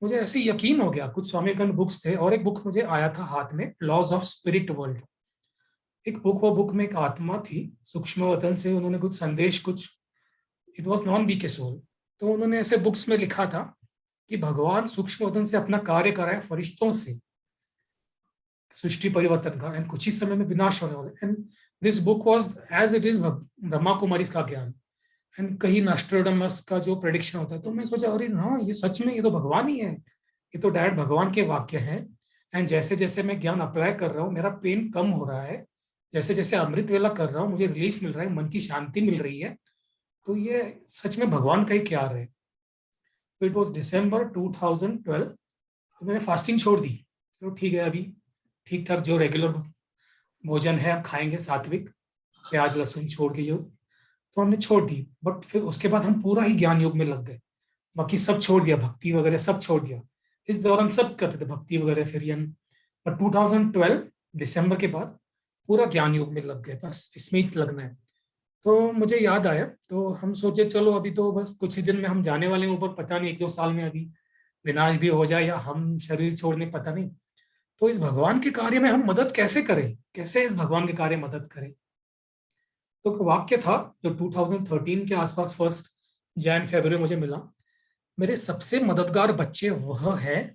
मुझे ऐसे यकीन हो गया। कुछ स्वामी विवेकानंद बुक्स थे, और एक बुक मुझे आया था हाथ में, लॉज ऑफ स्पिरिट वर्ल्ड, एक बुक। वो बुक में एक आत्मा थी सूक्ष्म वतन से, उन्होंने कुछ संदेश कुछ इट वॉज नॉन बी के सोल। तो उन्होंने ऐसे बुक्स में लिखा था कि भगवान सूक्ष्म वतन से अपना कार्य कराए फरिश्तों से सृष्टि परिवर्तन का, एंड कुछ ही समय में विनाश होने वाला। And this book was as it is Brahma Kumari का ज्ञान, एंड कहीं नॉस्ट्रेडामस का जो प्रेडिक्शन होता है। तो मैं सोचा अरे हाँ, ये सच में ये तो भगवान ही है, ये तो डायरेक्ट भगवान के वाक्य हैं। एंड जैसे जैसे मैं ज्ञान अप्लाई कर रहा हूँ, मेरा पेन कम हो रहा है, जैसे जैसे अमृत वेला कर रहा हूँ मुझे रिलीफ मिल रहा है, मन की शांति मिल रही है। तो ये सच में भगवान का ही क्या है। तो इट वॉज दिसंबर 2012। तो मैंने फास्टिंग छोड़ दी। तो ठीक है, अभी ठीक ठाक जो रेगुलर भोजन है हम खाएंगे, सात्विक, प्याज लहसुन छोड़ के, जो तो हमने छोड़ दी। बट फिर उसके बाद हम पूरा ही ज्ञान योग में लग गए, बाकी सब छोड़ दिया, भक्ति वगैरह सब छोड़ दिया। इस दौरान सब करते थे भक्ति वगैरह फिर यन। पर 2012 दिसंबर के बाद पूरा ज्ञान योग में लग गए, बस इसमें ही लगना है। तो मुझे याद आया, तो हम सोचे चलो अभी तो बस कुछ ही दिन में हम जाने वाले हैं ऊपर, पता नहीं 1-2 साल में अभी विनाश भी हो जाए या हम शरीर छोड़ने, पता नहीं। तो इस भगवान के कार्य में हम मदद कैसे करें, कैसे इस भगवान के कार्य में मदद करें। तो एक वाक्य था जो 2013 के आसपास 1 जनवरी मुझे मिला। मेरे सबसे मददगार बच्चे वह है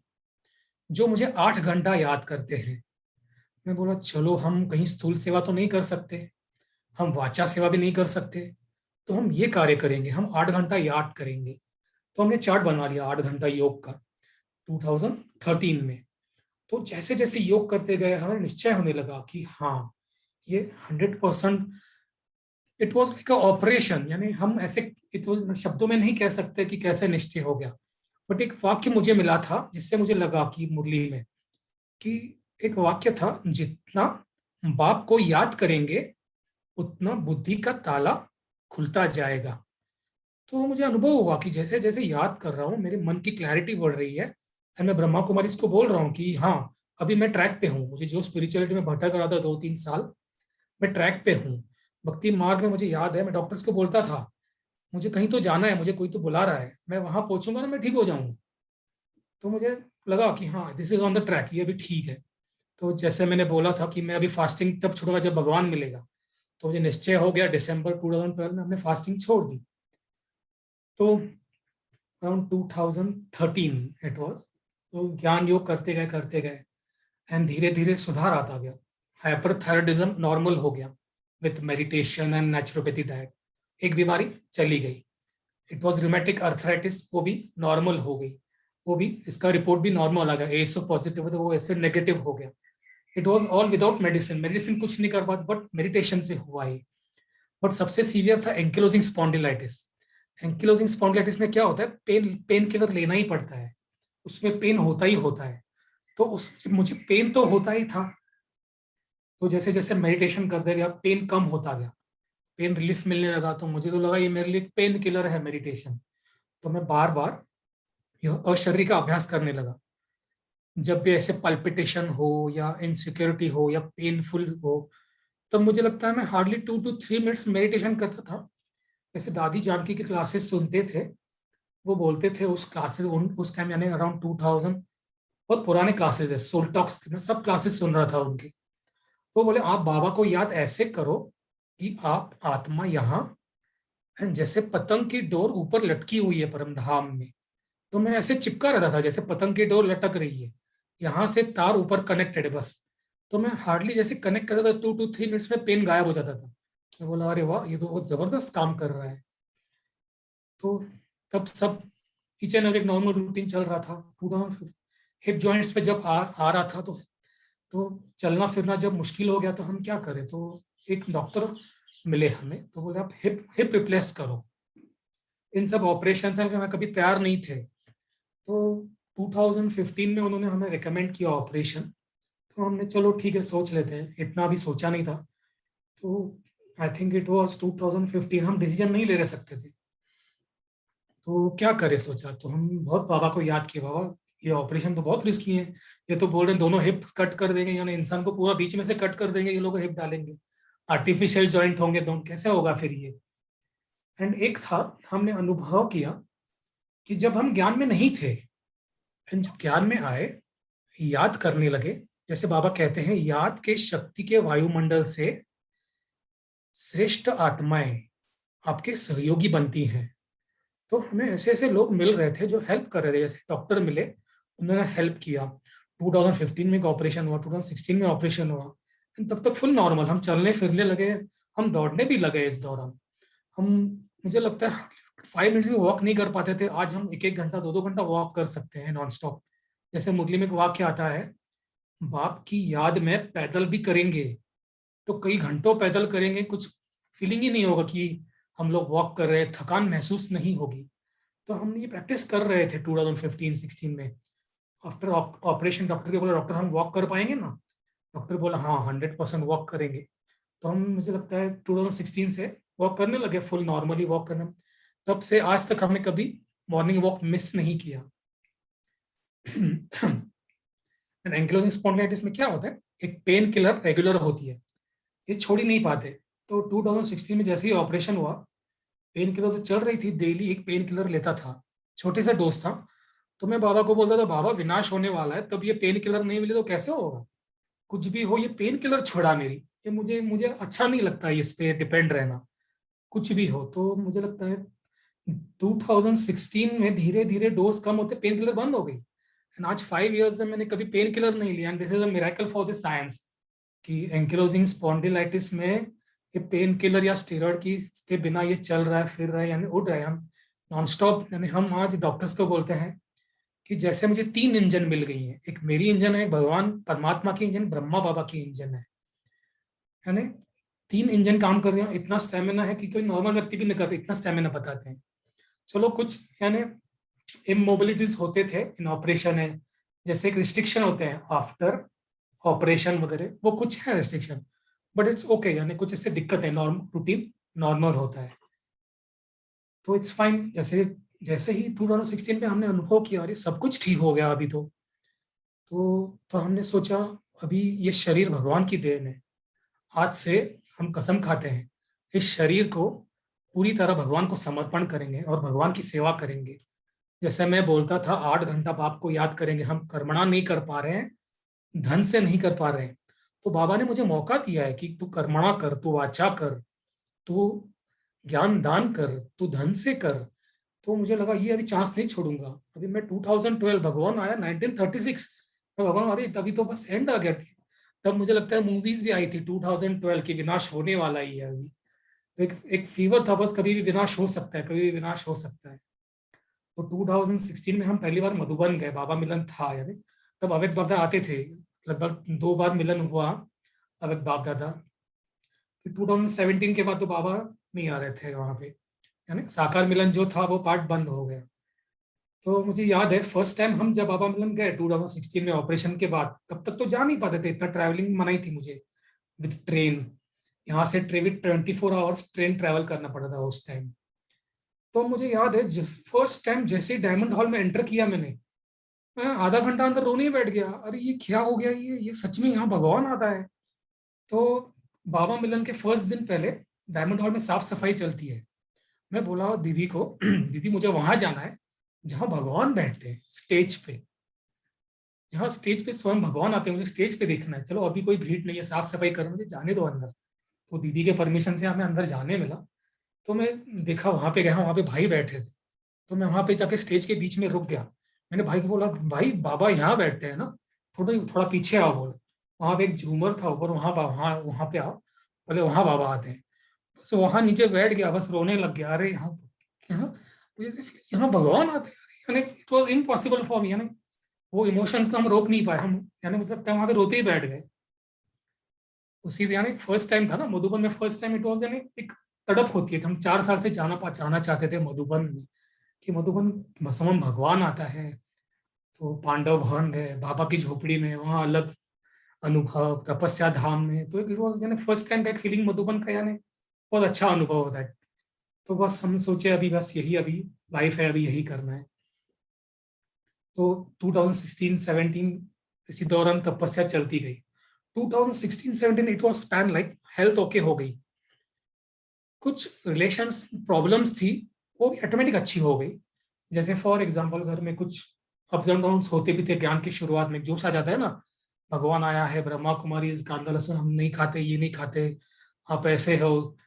जो मुझे 8 घंटा याद करते हैं। मैं बोला चलो हम कहीं स्थूल सेवा तो नहीं कर सकते, हम वाचा सेवा भी नहीं कर सकते, तो हम ये कार्य करेंगे, हम 8 घंटा याद करेंगे। तो हमने चार्ट बना लिया 8 घंटा योग का 2013 में। तो जैसे जैसे योग करते गए हमें निश्चय होने लगा कि हाँ, ये 100% इट वॉज लाइक ऑपरेशन। यानी हम ऐसे शब्दों में नहीं कह सकते कि कैसे निश्चय हो गया, बट एक वाक्य मुझे मिला था जिससे मुझे लगा कि मुरली में, कि एक वाक्य था, जितना बाप को याद करेंगे उतना बुद्धि का ताला खुलता जाएगा। तो मुझे अनुभव हुआ कि जैसे जैसे याद कर रहा हूँ मेरे मन की क्लैरिटी बढ़ रही है। मैं ब्रह्मा कुमारी को बोल रहा हूँ कि हाँ, अभी मैं ट्रैक पे हूँ, मुझे जो स्पिरिचुअलिटी में भटक रहा था 2-3 साल, मैं ट्रैक पे हूँ। भक्ति मार्ग में मुझे याद है मैं डॉक्टर्स को बोलता था मुझे कहीं तो जाना है, मुझे कोई तो बुला रहा है, मैं वहां पहुंचूंगा ना मैं ठीक हो जाऊंगा। तो मुझे लगा कि हाँ, this is on the track, ये अभी ठीक है। तो जैसे मैंने बोला था कि मैं अभी फास्टिंग तब छोड़ूंगा जब भगवान मिलेगा, तो मुझे निश्चय हो गया दिसंबर 2012 में हमने फास्टिंग छोड़ दी। तो अराउंड 2013 इट वाज। तो ज्ञान योग करते गए एंड धीरे धीरे सुधार आता गया। हाइपरथायराइडिज्म नॉर्मल हो गया with meditation and naturopathy diet. एक बीमारी चली गई, इट वाज रूमेटिक अर्थराइटिस, वो भी नॉर्मल हो गई। वो भी इसका रिपोर्ट भी नॉर्मल आ गया, एसओ पॉजिटिव है तो वो एसिड नेगेटिव हो गया। It was all without medicine, medicine कुछ नहीं कर पाता, बट मेडिटेशन से हुआ ही। बट सबसे सीवियर था एंकिलोजिंग स्पॉन्डिलाइटिस। एंकिलोजिंग स्पॉन्डिलाइटिस में क्या होता है, पेन किलर लेना ही पड़ता है, उसमें पेन होता ही होता है। तो उस मुझे पेन तो होता ही था, तो जैसे जैसे मेडिटेशन करते गया पेन कम होता गया, पेन रिलीफ मिलने लगा। तो मुझे तो लगा ये मेरे लिए पेन किलर है मेडिटेशन। तो मैं बार बार यह अशरीरी का अभ्यास करने लगा। जब भी ऐसे पल्पिटेशन हो या इनसिक्योरिटी हो या पेनफुल हो, तब मुझे लगता है मैं हार्डली 2 to 3 मिनट्स मेडिटेशन करता था। जैसे दादी जानकी की क्लासेस सुनते थे, वो बोलते थे उस क्लासेस उस टाइम यानी अराउंड 2000, बहुत पुराने क्लासेस है, सोल टॉक्स थे, मैं सब क्लासेस सुन रहा था उनकी। वो बोले आप बाबा को याद ऐसे करो कि आप आत्मा यहाँ, जैसे पतंग की डोर ऊपर लटकी हुई है परम धाम में। तो मैं ऐसे चिपका रहता था जैसे पतंग की डोर लटक रही है, यहाँ से तार ऊपर कनेक्टेड है बस। तो मैं हार्डली जैसे कनेक्ट करता था 2 to 3 मिनट्स में पेन गायब हो जाता था। मैं बोला अरे वाह, ये तो बहुत जबरदस्त काम कर रहा है। तो तब सब each and every normal routine चल रहा था। 2015 हिप जॉइंट्स पे जब आ रहा था, तो चलना फिरना जब मुश्किल हो गया तो हम क्या करें। तो एक डॉक्टर मिले हमें, तो बोले आप हिप हिप रिप्लेस करो। इन सब ऑपरेशन से मैं कभी तैयार नहीं थे। तो 2015 में उन्होंने हमें रिकमेंड किया ऑपरेशन। तो हमने चलो ठीक है सोच लेते हैं, इतना भी सोचा नहीं था। तो आई थिंक इट वाज 2015, हम डिसीजन नहीं ले रह सकते थे। तो क्या करें सोचा, तो हम बहुत बाबा को याद किया, बाबा ये ऑपरेशन तो बहुत रिस्की है, ये तो बोल रहे हैं दोनों हिप कट कर देंगे, यानी इंसान को पूरा बीच में से कट कर देंगे, ये लोग हिप डालेंगे, आर्टिफिशियल जॉइंट होंगे दोनों, कैसे होगा फिर ये। एंड एक था, हमने अनुभव किया कि जब हम ज्ञान में नहीं थे, फिर जब ज्ञान में आए, याद करने लगे, जैसे बाबा कहते हैं याद के शक्ति के वायुमंडल से श्रेष्ठ आत्माएं आपके सहयोगी बनती हैं। तो हमें ऐसे ऐसे लोग मिल रहे थे जो हेल्प कर रहे थे, जैसे डॉक्टर मिले, उन्होंने हेल्प किया। 2015 में एक ऑपरेशन हुआ, 2016 में ऑपरेशन हुआ, तब तक फुल नॉर्मल, हम चलने फिरने लगे, हम दौड़ने भी लगे इस दौरान। हम, मुझे लगता है 5 मिनट्स भी वॉक नहीं कर पाते थे, आज हम 1 1 घंटा 2 2 घंटा वॉक कर सकते हैं नॉन स्टॉप। जैसे मुरली में एक वाक्य आता है, बाप की याद में पैदल भी करेंगे तो कई घंटों पैदल करेंगे, कुछ फीलिंग ही नहीं होगा कि हम लोग वॉक कर रहे हैं, थकान महसूस नहीं होगी। तो हम ये प्रैक्टिस कर रहे थे 2015-16 में। आफ्टर ऑपरेशन डॉक्टर के बोला, डॉक्टर हम वॉक कर पाएंगे ना? डॉक्टर बोला हाँ 100% वॉक करेंगे। तो हम, मुझे लगता है 2016 से वॉक करने लगे, फुल नॉर्मली वॉक करना। तब से आज तक हमने कभी मॉर्निंग वॉक मिस नहीं किया। एंकिलोजिंग स्पॉन्डिलाइटिस में क्या होता है, एक पेन किलर रेगुलर होती है, ये छोड़ ही नहीं पाते। तो 2016 में जैसे ही ऑपरेशन हुआ, पेन किलर तो चल रही थी, डेली एक पेन किलर लेता था, छोटे सा डोज था। तो मैं बाबा को बोलता था, बाबा विनाश होने वाला है, तब ये पेन किलर नहीं मिले तो कैसे होगा? कुछ भी हो, ये पेन किलर छोड़ा मेरी, ये मुझे मुझे अच्छा नहीं लगता इस पे डिपेंड रहना, कुछ भी हो। तो मुझे लगता है 2016 में धीरे धीरे डोज कम होते पेन किलर बंद हो गई। एंड आज 5 इयर्स से मैंने कभी पेन किलर नहीं लिया, and this is a miracle for the science कि एंकिलोजिंग स्पॉन्डिलाइटिस में ये पेन किलर या स्टेरॉइड की के बिना ये चल रहा है, फिर रहा है, यानी उड़ रहा है हम नॉन स्टॉप। यानी हम आज डॉक्टर्स को बोलते हैं कि जैसे मुझे 3 इंजन मिल गई हैं, एक मेरी इंजन है, एक भगवान परमात्मा की इंजन, ब्रह्मा बाबा की इंजन है, यानी 3 इंजन काम कर रहे हैं। इतना स्टेमिना है कि कोई नॉर्मल व्यक्ति भी नहीं कर, इतना स्टेमिना बताते हैं। चलो कुछ यानी इमोबिलिटीज होते थे इन ऑपरेशन है, जैसे एक रिस्ट्रिक्शन होते हैं आफ्टर ऑपरेशन वगैरह, वो कुछ है रिस्ट्रिक्शन, बट इट्स ओके, यानी कुछ इससे दिक्कत है, नॉर्मल रूटीन नॉर्मल होता है, तो इट्स फाइन। जैसे जैसे ही 2016 में हमने अनुभव किया, अरे सब कुछ ठीक हो गया अभी तो हमने सोचा अभी ये शरीर भगवान की देन है, आज से हम कसम खाते हैं इस शरीर को पूरी तरह भगवान को समर्पण करेंगे और भगवान की सेवा करेंगे। जैसे मैं बोलता था 8 घंटा बाप को याद करेंगे, हम कर्मणा नहीं कर पा रहे हैं, धन से नहीं कर पा रहे हैं, तो बाबा ने मुझे मौका दिया है कि तू कर्मणा कर, तू वाचा कर, तू ज्ञान दान कर, तू धन से कर। तो मुझे लगा ये अभी चांस नहीं छोड़ूंगा। अभी मैं 2012, भगवान आया 1936, मैं भगवान, अरे तभी तो बस एंड आ गया थी। तब मुझे लगता है मूवीज भी आई थी 2012 की, विनाश होने वाला ही है अभी। तो एक फीवर था बस, कभी भी विनाश हो सकता है, कभी भी विनाश हो सकता है। तो 2016 में हम पहली बार मधुबन गए, बाबा मिलन था यानी, तब अवैध बाबा आते थे, लगभग 2 बार मिलन हुआ अवैध बाप दादा। फिर 2017 के बाद तो बाबा नहीं आ रहे थे वहां पे, यानी साकार मिलन जो था वो पार्ट बंद हो गया। तो मुझे याद है फर्स्ट टाइम हम जब बाबा मिलन गए 2016 में ऑपरेशन के बाद, तब तक तो जा नहीं पाते थे, इतना ट्रैवलिंग मनाई थी मुझे विद ट्रेन, यहाँ से विद 24 आवर्स ट्रेन ट्रैवल करना पड़ा था उस टाइम। तो मुझे याद है फर्स्ट टाइम जैसे ही डायमंड हॉल में एंटर किया मैंने, मैं आधा घंटा अंदर रोने ही बैठ गया, अरे ये क्या हो गया, ये सच में यहाँ भगवान आता है। तो बाबा मिलन के फर्स्ट दिन पहले डायमंड हॉल में साफ सफाई चलती है, मैं बोला दीदी को दीदी मुझे वहां जाना है जहां भगवान बैठते हैं स्टेज पे, जहाँ स्टेज पे स्वयं भगवान आते हैं, मुझे स्टेज पे देखना है, चलो अभी कोई भीड़ नहीं है, साफ सफाई कर, मुझे जाने दो अंदर। तो दीदी के परमिशन से हमें अंदर जाने मिला। तो मैं देखा, वहां पे गया, वहां पे भाई बैठे थे, तो मैं वहां पे जाके स्टेज के बीच में रुक गया। मैंने भाई को बोला, भाई बाबा यहाँ बैठते हैं ना, थोड़ा थोड़ा पीछे आओ, बोले वहां पे एक झूमर था ऊपर, वहां वहां वहां पे आओ, बोले वहां बाबा आते हैं। बस वहां नीचे बैठ गया, बस रोने लग गया, अरे यहाँ यहाँ मुझे ऐसे feel, यहाँ भगवान आते हैं, यानी it was impossible for me, यानी वो इमोशंस को हम रोक नहीं पाए हम, यानी मतलब वहां पे रोते ही बैठ गए उसी, यानी फर्स्ट टाइम था ना मधुबन में, फर्स्ट टाइम इट वॉज, यानी एक तड़प होती है कि हम 4 साल से जाना चाहते थे मधुबन में, कि मधुबन भसमन भगवान आता है। तो पांडव भवन गए, बाबा की झोपड़ी में, वहाँ अलग अनुभव, तपस्या धाम में, तो इट वॉज यानी फर्स्ट टाइम का एक फीलिंग मधुबन का, यानी बहुत अच्छा अनुभव होता है। तो बस हम सोचे अभी बस यही अभी लाइफ है, अभी यही करना है। तो 2016-17 इसी दौरान तपस्या चलती गई। 2016-17 it was span like health okay हो गई, कुछ रिलेशंस प्रॉब्लम्स थी वो भी ऑटोमेटिक अच्छी हो गई। जैसे फॉर एग्जांपल घर में कुछ अप्स एंड डाउन होते भी थे, ज्ञान की शुरुआत में जोश आ जाता है ना, भगवान आया है, ब्रह्मा कुमारी इस कांदा लहसुन हम नहीं खाते, ये नहीं खाते, आप ऐसे हो,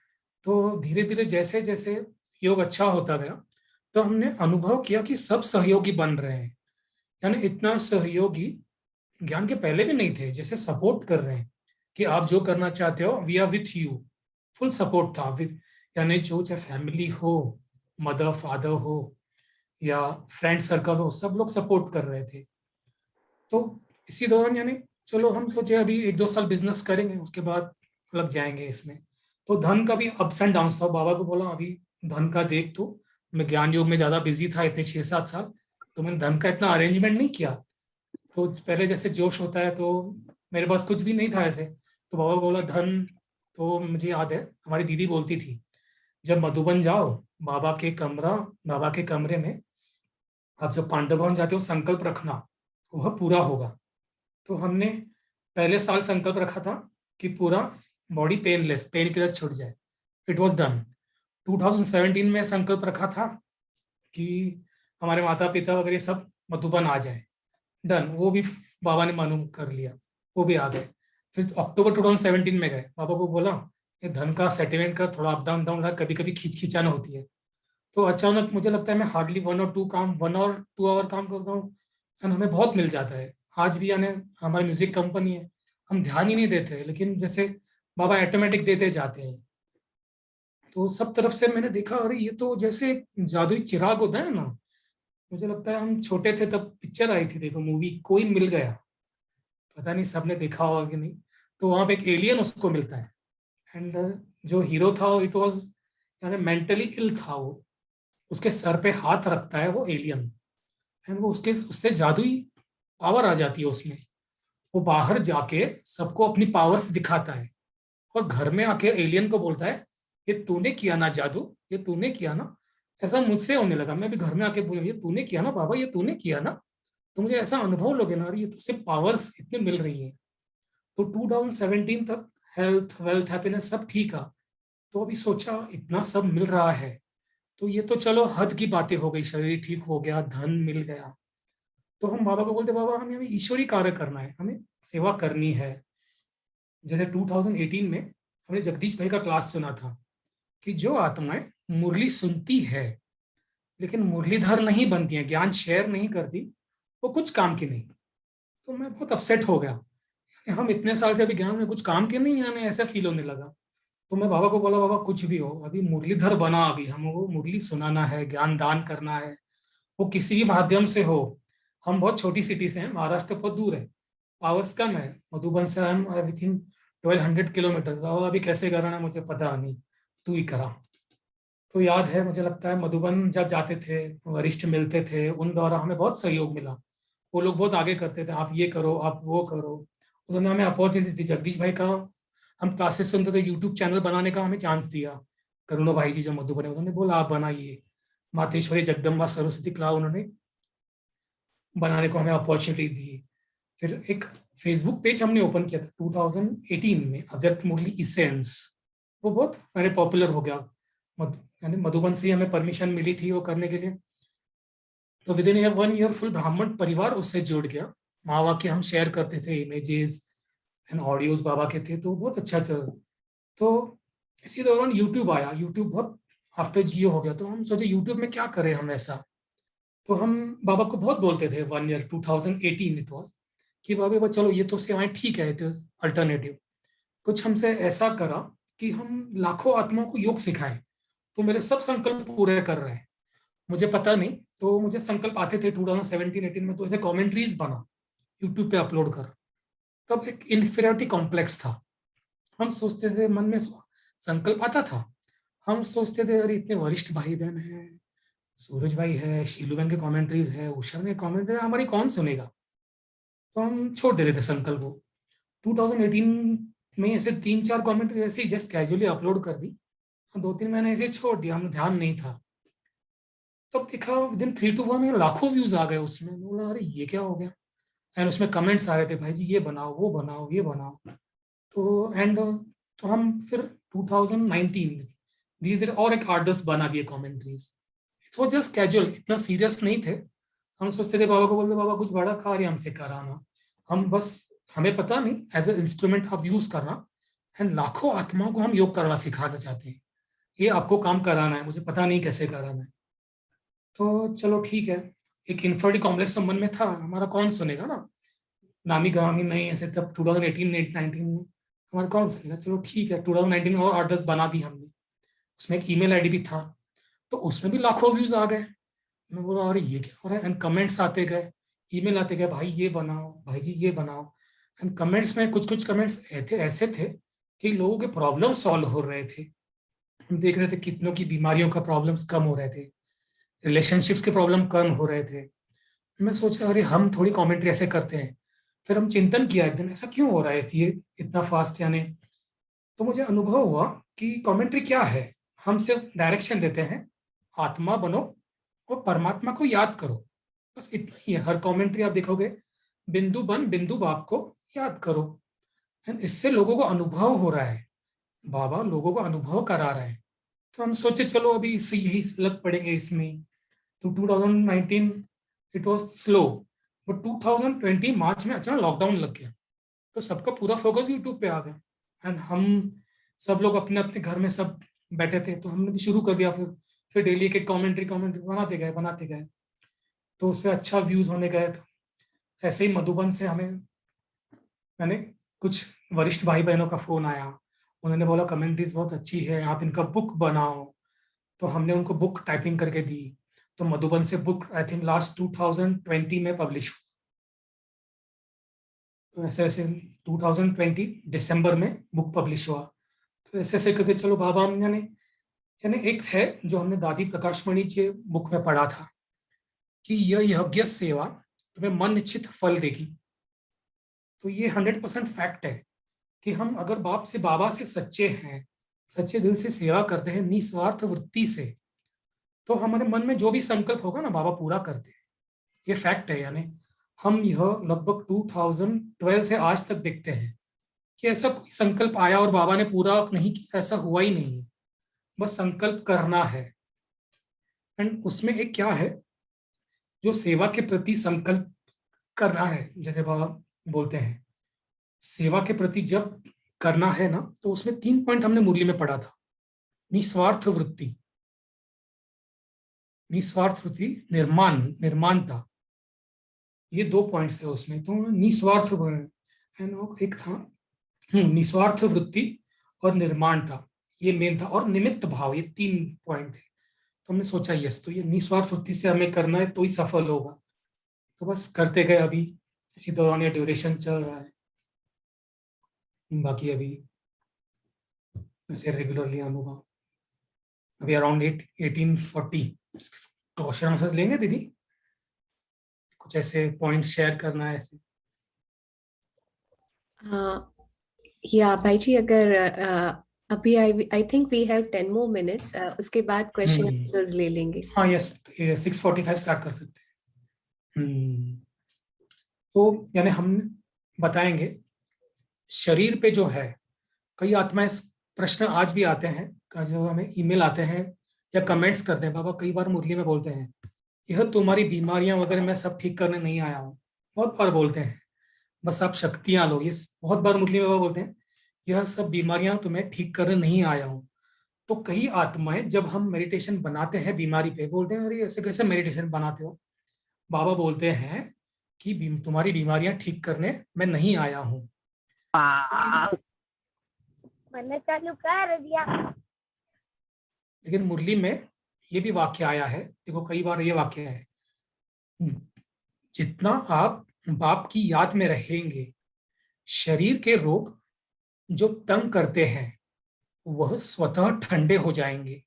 तो धीरे धीरे जैसे जैसे योग अच्छा होता गया, तो हमने अनुभव किया कि सब सहयोगी बन रहे हैं। यानी इतना सहयोगी ज्ञान के पहले भी नहीं थे, जैसे सपोर्ट कर रहे हैं कि आप जो करना चाहते हो we are with you. Full support था विथ, यानी जो चाहे फैमिली हो, मदर फादर हो या फ्रेंड सर्कल हो, सब लोग सपोर्ट कर रहे थे। तो इसी दौरान यानी चलो हम सोचे अभी 1-2 साल बिजनेस करेंगे, उसके बाद लग जाएंगे इसमें। तो धन का भी अप्स एंड डाउन था। बाबा को बोला अभी धन का देख, तो मैं ज्ञान योग में ज्यादा बिजी था इतने 6-7 साल, तो मैंने धन का इतना अरेंजमेंट नहीं किया। तो पहले जैसे जोश होता है, तो मेरे पास कुछ भी नहीं था ऐसे। तो बाबा को बोला धन, तो मुझे याद है हमारी दीदी बोलती थी, जब मधुबन जाओ, बाबा के कमरे में आप जब पांडव भवन जाते हो संकल्प रखना, वह पूरा होगा। तो हमने पहले साल संकल्प रखा था कि पूरा बॉडी पेनलेस, पेन किलर छूट जाए। It was done. 2017 में संकल्प रखा था कि हमारे माता पिता वगैरह सब मधुबन आ जाए। डन, वो भी बाबा ने मालूम कर लिया, वो भी आ गए। फिर अक्टूबर 2017 में गए, बाबा को बोला ये धन का सेटलमेंट कर, थोड़ा अप डाउन डाउन रहा, कभी कभी खींचाना होती है। तो अचानक मुझे लगता है मैं हार्डली 1 और 2 आवर काम करता हूँ, एंड हमें बहुत मिल जाता है। आज भी यानी हमारी म्यूजिक कंपनी है, हम ध्यान ही नहीं देते, लेकिन जैसे बाबा ऑटोमेटिक देते जाते हैं। तो सब तरफ से मैंने देखा, अरे ये तो जैसे एक जादुई चिराग होता है ना। मुझे लगता है हम छोटे थे तब पिक्चर आई थी, देखो मूवी कोई मिल गया, पता नहीं सबने देखा होगा कि नहीं। तो वहां पे एक एलियन उसको मिलता है, एंड जो हीरो था इट वाज यानी मेंटली इल था वो। उसके सर पे हाथ रखता है वो एलियन, एंड वो उसके उससे जादुई पावर आ जाती है उसमें। वो बाहर जाके सबको अपनी पावर्स दिखाता है, और घर में आके एलियन को बोलता है ये तूने किया ना जादू, ये तूने किया ना। ऐसा मुझसे होने लगा, मैं भी घर में आके बोल, ये तूने किया ना बाबा, ये तूने किया ना। तो मुझे ऐसा अनुभव लगे ना, अरे ये तो सिर्फ पावर्स इतने मिल रही है। तो 2017 तक हेल्थ वेल्थ हैप्पीनेस सब ठीक है। तो अभी सोचा इतना सब मिल रहा है, तो ये तो चलो हद की बातें हो गई, शरीर ठीक हो गया, धन मिल गया। तो हम बाबा को बोलते बाबा हमें अभी ईश्वरी कार्य करना है, हमें सेवा करनी है। जैसे 2018 में हमने जगदीश भाई का क्लास सुना था कि जो आत्माएं मुरली सुनती है लेकिन मुरलीधर नहीं बनती है, ज्ञान शेयर नहीं करती, वो कुछ काम की नहीं। तो मैं बहुत अपसेट हो गया, हम इतने साल से अभी ज्ञान में कुछ काम के नहीं आने, ऐसा फील होने लगा। तो मैं बाबा को बोला बाबा कुछ भी हो, अभी मुरलीधर बना, अभी हमको मुरली सुनाना है, ज्ञान दान करना है, वो किसी भी माध्यम से हो। हम बहुत छोटी सिटी से हैं, महाराष्ट्र बहुत दूर है, पावर्स कम है। मधुबन से हम आई थिंक 1200 किलोमीटर। बाबा अभी कैसे करना है मुझे पता नहीं, तू ही करा। तो याद है, मुझे लगता है मधुबन जब जाते थे, वरिष्ठ मिलते थे, उन द्वारा हमें बहुत सहयोग मिला। वो लोग बहुत आगे करते थे, आप ये करो, आप वो करो। उन्होंने हमें अपॉर्चुनिटी दी। जगदीश भाई का हम क्लासेस सुनते थे, यूट्यूब चैनल बनाने का हमें चांस दिया। करुणा भाई जी जो मधुबन है, उन्होंने बोला आप बनाइए। मातेश्वरी जगदम्बा सरस्वती क्लाब उन्होंने बनाने को हमें अपॉर्चुनिटी दी। फिर एक फेसबुक पेज हमने ओपन किया था 2018 में, अव्यक्त मुरली इसेंस। वो बहुत मैंने पॉपुलर हो गया। यानी मधुबन से हमें परमिशन मिली थी वो करने के लिए। तो विद इन 1 ईयर फुल ब्राह्मण परिवार उससे जुड़ गया। वहाँ वाके हम शेयर करते थे इमेजेस एंड ऑडियोज बाबा के थे, तो बहुत अच्छा चल। तो इसी दौरान यूट्यूब आया, यूट्यूब बहुत आफ्टर जियो हो गया। तो हम सोचे यूट्यूब में क्या करें हम ऐसा। तो हम बाबा को बहुत बोलते थे 1 ईयर 2018 इट वॉज, कि बाबा चलो ये तो सेवाएं ठीक है, इट इज अल्टरनेटिव। कुछ हमसे ऐसा करा कि हम लाखों आत्माओं को योग सिखाएं। तो मेरे सब संकल्प पूरे कर रहे हैं, मुझे पता नहीं। तो मुझे संकल्प आते थे 2017-18 में, तो ऐसे कमेंट्रीज बना यूट्यूब पे अपलोड कर। तब एक इन्फीरियरिटी कॉम्प्लेक्स था। हम सोचते थे मन में, संकल्प आता था, हम सोचते थे अरे इतने वरिष्ठ भाई बहन हैं, सूरज भाई है, शीलू बहन के कमेंट्रीज है, उषा में कमेंट्री है, हमारी कौन सुनेगा। तो हम छोड़ देते थे संकल्प को। 2018 में ऐसे 3-4 कमेंट्री ऐसे ही जस्ट कैजुअली अपलोड कर दी, 2-3 महीने ऐसे छोड़ दिया, हमें ध्यान नहीं था। तब देखा विद इन 3 to 4 में लाखों व्यूज आ गए उसमें। बोला अरे ये क्या हो गया। एंड उसमें कमेंट्स आ रहे थे, भाई जी ये बनाओ, वो बनाओ, ये बनाओ। तो एंड तो हम फिर 2019 धीरे धीरे और एक 8-10 बना दिए commentaries. It's was just casual, इतना सीरियस नहीं थे। हम सोचते थे बाबा को बोलते बाबा कुछ बड़ा कार्य हमसे कराना, हम बस, हमें पता नहीं, एज ए इंस्ट्रूमेंट आप यूज करना, एंड लाखों आत्माओं को हम योग करना सिखाना चाहते हैं। ये आपको काम कराना है, मुझे पता नहीं कैसे कराना है। तो चलो ठीक है, एक इन्फर्टी कॉम्प्लेक्स तो मन में था, हमारा कौन सुनेगा ना, नामी गवामी नहीं ऐसे, तब 2018-19 में हमारा कौन सुनेगा। चलो ठीक है, 2019 में और 8-10 बना दी हमने। उसमें एक ईमेल आईडी भी था, तो उसमें भी लाखों व्यूज आ गए। मैं बोला अरे ये क्या हो रहा है, एंड कमेंट्स आते गए, ईमेल आते गए, भाई ये बनाओ, भाई जी ये बनाओ। एंड कमेंट्स में कुछ कुछ कमेंट्स ऐसे थे कि लोगों के प्रॉब्लम सॉल्व हो रहे थे। हम देख रहे थे कितनों की बीमारियों का प्रॉब्लम्स कम हो रहे थे, रिलेशनशिप्स के प्रॉब्लम कम हो रहे थे। मैं सोचा अरे हम थोड़ी कमेंट्री ऐसे करते हैं। फिर हम चिंतन किया एक दिन, ऐसा क्यों हो रहा है ये इतना फास्ट, यानी तो मुझे अनुभव हुआ कि कमेंट्री क्या है, हम सिर्फ डायरेक्शन देते हैं, आत्मा बनो और परमात्मा को याद करो, बस इतना ही है। हर कमेंट्री आप देखोगे, बिंदु बन बिंदु बाप को याद करो। एंड इससे लोगों को अनुभव हो रहा है, बाबा लोगों को अनुभव करा रहे हैं। तो हम सोचे चलो अभी इससे यही लग पड़ेंगे इसमें। तो 2019 इट वाज स्लो, बट 2020 मार्च में अचानक लॉकडाउन लग गया, तो सबका पूरा फोकस यूट्यूब पे आ गया। एंड हम सब लोग अपने अपने घर में सब बैठे थे, तो हमने भी शुरू कर दिया। फिर डेली एक एक कॉमेंट्री कॉमेंट्री बनाते गए, तो उस पर अच्छा व्यूज होने गए। तो ऐसे ही मधुबन से हमें मैंने कुछ वरिष्ठ भाई बहनों का फोन आया, उन्होंने बोला कमेंट्रीज बहुत अच्छी है, आप इनका बुक बनाओ। तो हमने उनको बुक टाइपिंग करके दी, तो मधुबन से बुक आई थिंक लास्ट 2020 में पब्लिश हुआ। तो ऐसे ऐसे 2020 दिसंबर में बुक पब्लिश हुआ। तो ऐसे ऐसे करके चलो बाबा हम यानी यानी एक है जो हमने दादी प्रकाशमणि के बुक में पढ़ा था कि यह यज्ञ सेवा तुम्हें मन इच्छित फल देगी। तो ये 100% फैक्ट है कि हम अगर बाबा से सच्चे हैं, सच्चे दिल से सेवा करते हैं, निस्वार्थ वृत्ति से, तो हमारे मन में जो भी संकल्प होगा ना बाबा पूरा करते हैं। ये फैक्ट है। यानी हम यह लगभग 2012 से आज तक देखते हैं कि ऐसा कोई संकल्प आया और बाबा ने पूरा नहीं किया, ऐसा हुआ ही नहीं है। बस संकल्प करना है। एंड उसमें एक क्या है, जो सेवा के प्रति संकल्प कर रहा है, जैसे बाबा बोलते हैं सेवा के प्रति जब करना है ना, तो उसमें 3 पॉइंट हमने मुरली में पढ़ा था। निस्वार्थ वृत्ति, निस्वार्थ वृत्ति, निर्माणता, ये 2 पॉइंट्स है उसमें। तो निस्वार्थ एंड एक था निस्वार्थ वृत्ति और निर्माणता, ये मेन था, और निमित्त भाव, ये 3 पॉइंट थे। तो हमने सोचा यस, तो ये निस्वार्थ वृत्ति से हमें करना है तो ही सफल होगा। तो बस करते गए, अभी इसी दौरान ये ड्यूरेशन चल रहा है, बाकी अभी ऐसे रेगुलरली अनुभव अभी अराउंड 1840 क्वेश्चन आंसर्स लेंगे दीदी, कुछ ऐसे पॉइंट शेयर करना है ऐसे। हाँ या भाई जी, अगर अभी I think we have 10 more minutes, उसके बाद क्वेश्चन आंसर्स ले लेंगे। हाँ यस, 6:45 स्टार्ट कर सकते हैं। तो यानी हम बताएंगे शरीर पे जो है, कई आत्माएं प्रश्न आज भी आते हैं, जो हमें ईमेल आते हैं या कमेंट्स करते हैं, बाबा कई बार मुरली में बोलते हैं यह तुम्हारी बीमारियां वगैरह मैं सब ठीक करने नहीं आया हूँ, बहुत बार बोलते हैं, बस आप शक्तियां लो। ये बहुत बार मुरली में बाबा बोलते हैं यह सब बीमारियां तुम्हें ठीक करने नहीं आया हूँ। तो कई आत्माएं जब हम मेडिटेशन बनाते हैं बीमारी पे, बोलते हैं अरे ऐसे कैसे मेडिटेशन बनाते हो। बाबा बोलते हैं कि तुम्हारी बीमारियां ठीक करने मैं नहीं आया हूँ। मैंने चालू कर दिया। लेकिन मुरली में ये भी वाक्य आया है, देखो कई बार ये वाक्य है, जितना आप बाप की याद में रहेंगे, शरीर के रोग जो तंग करते हैं वह स्वतः ठंडे हो जाएंगे।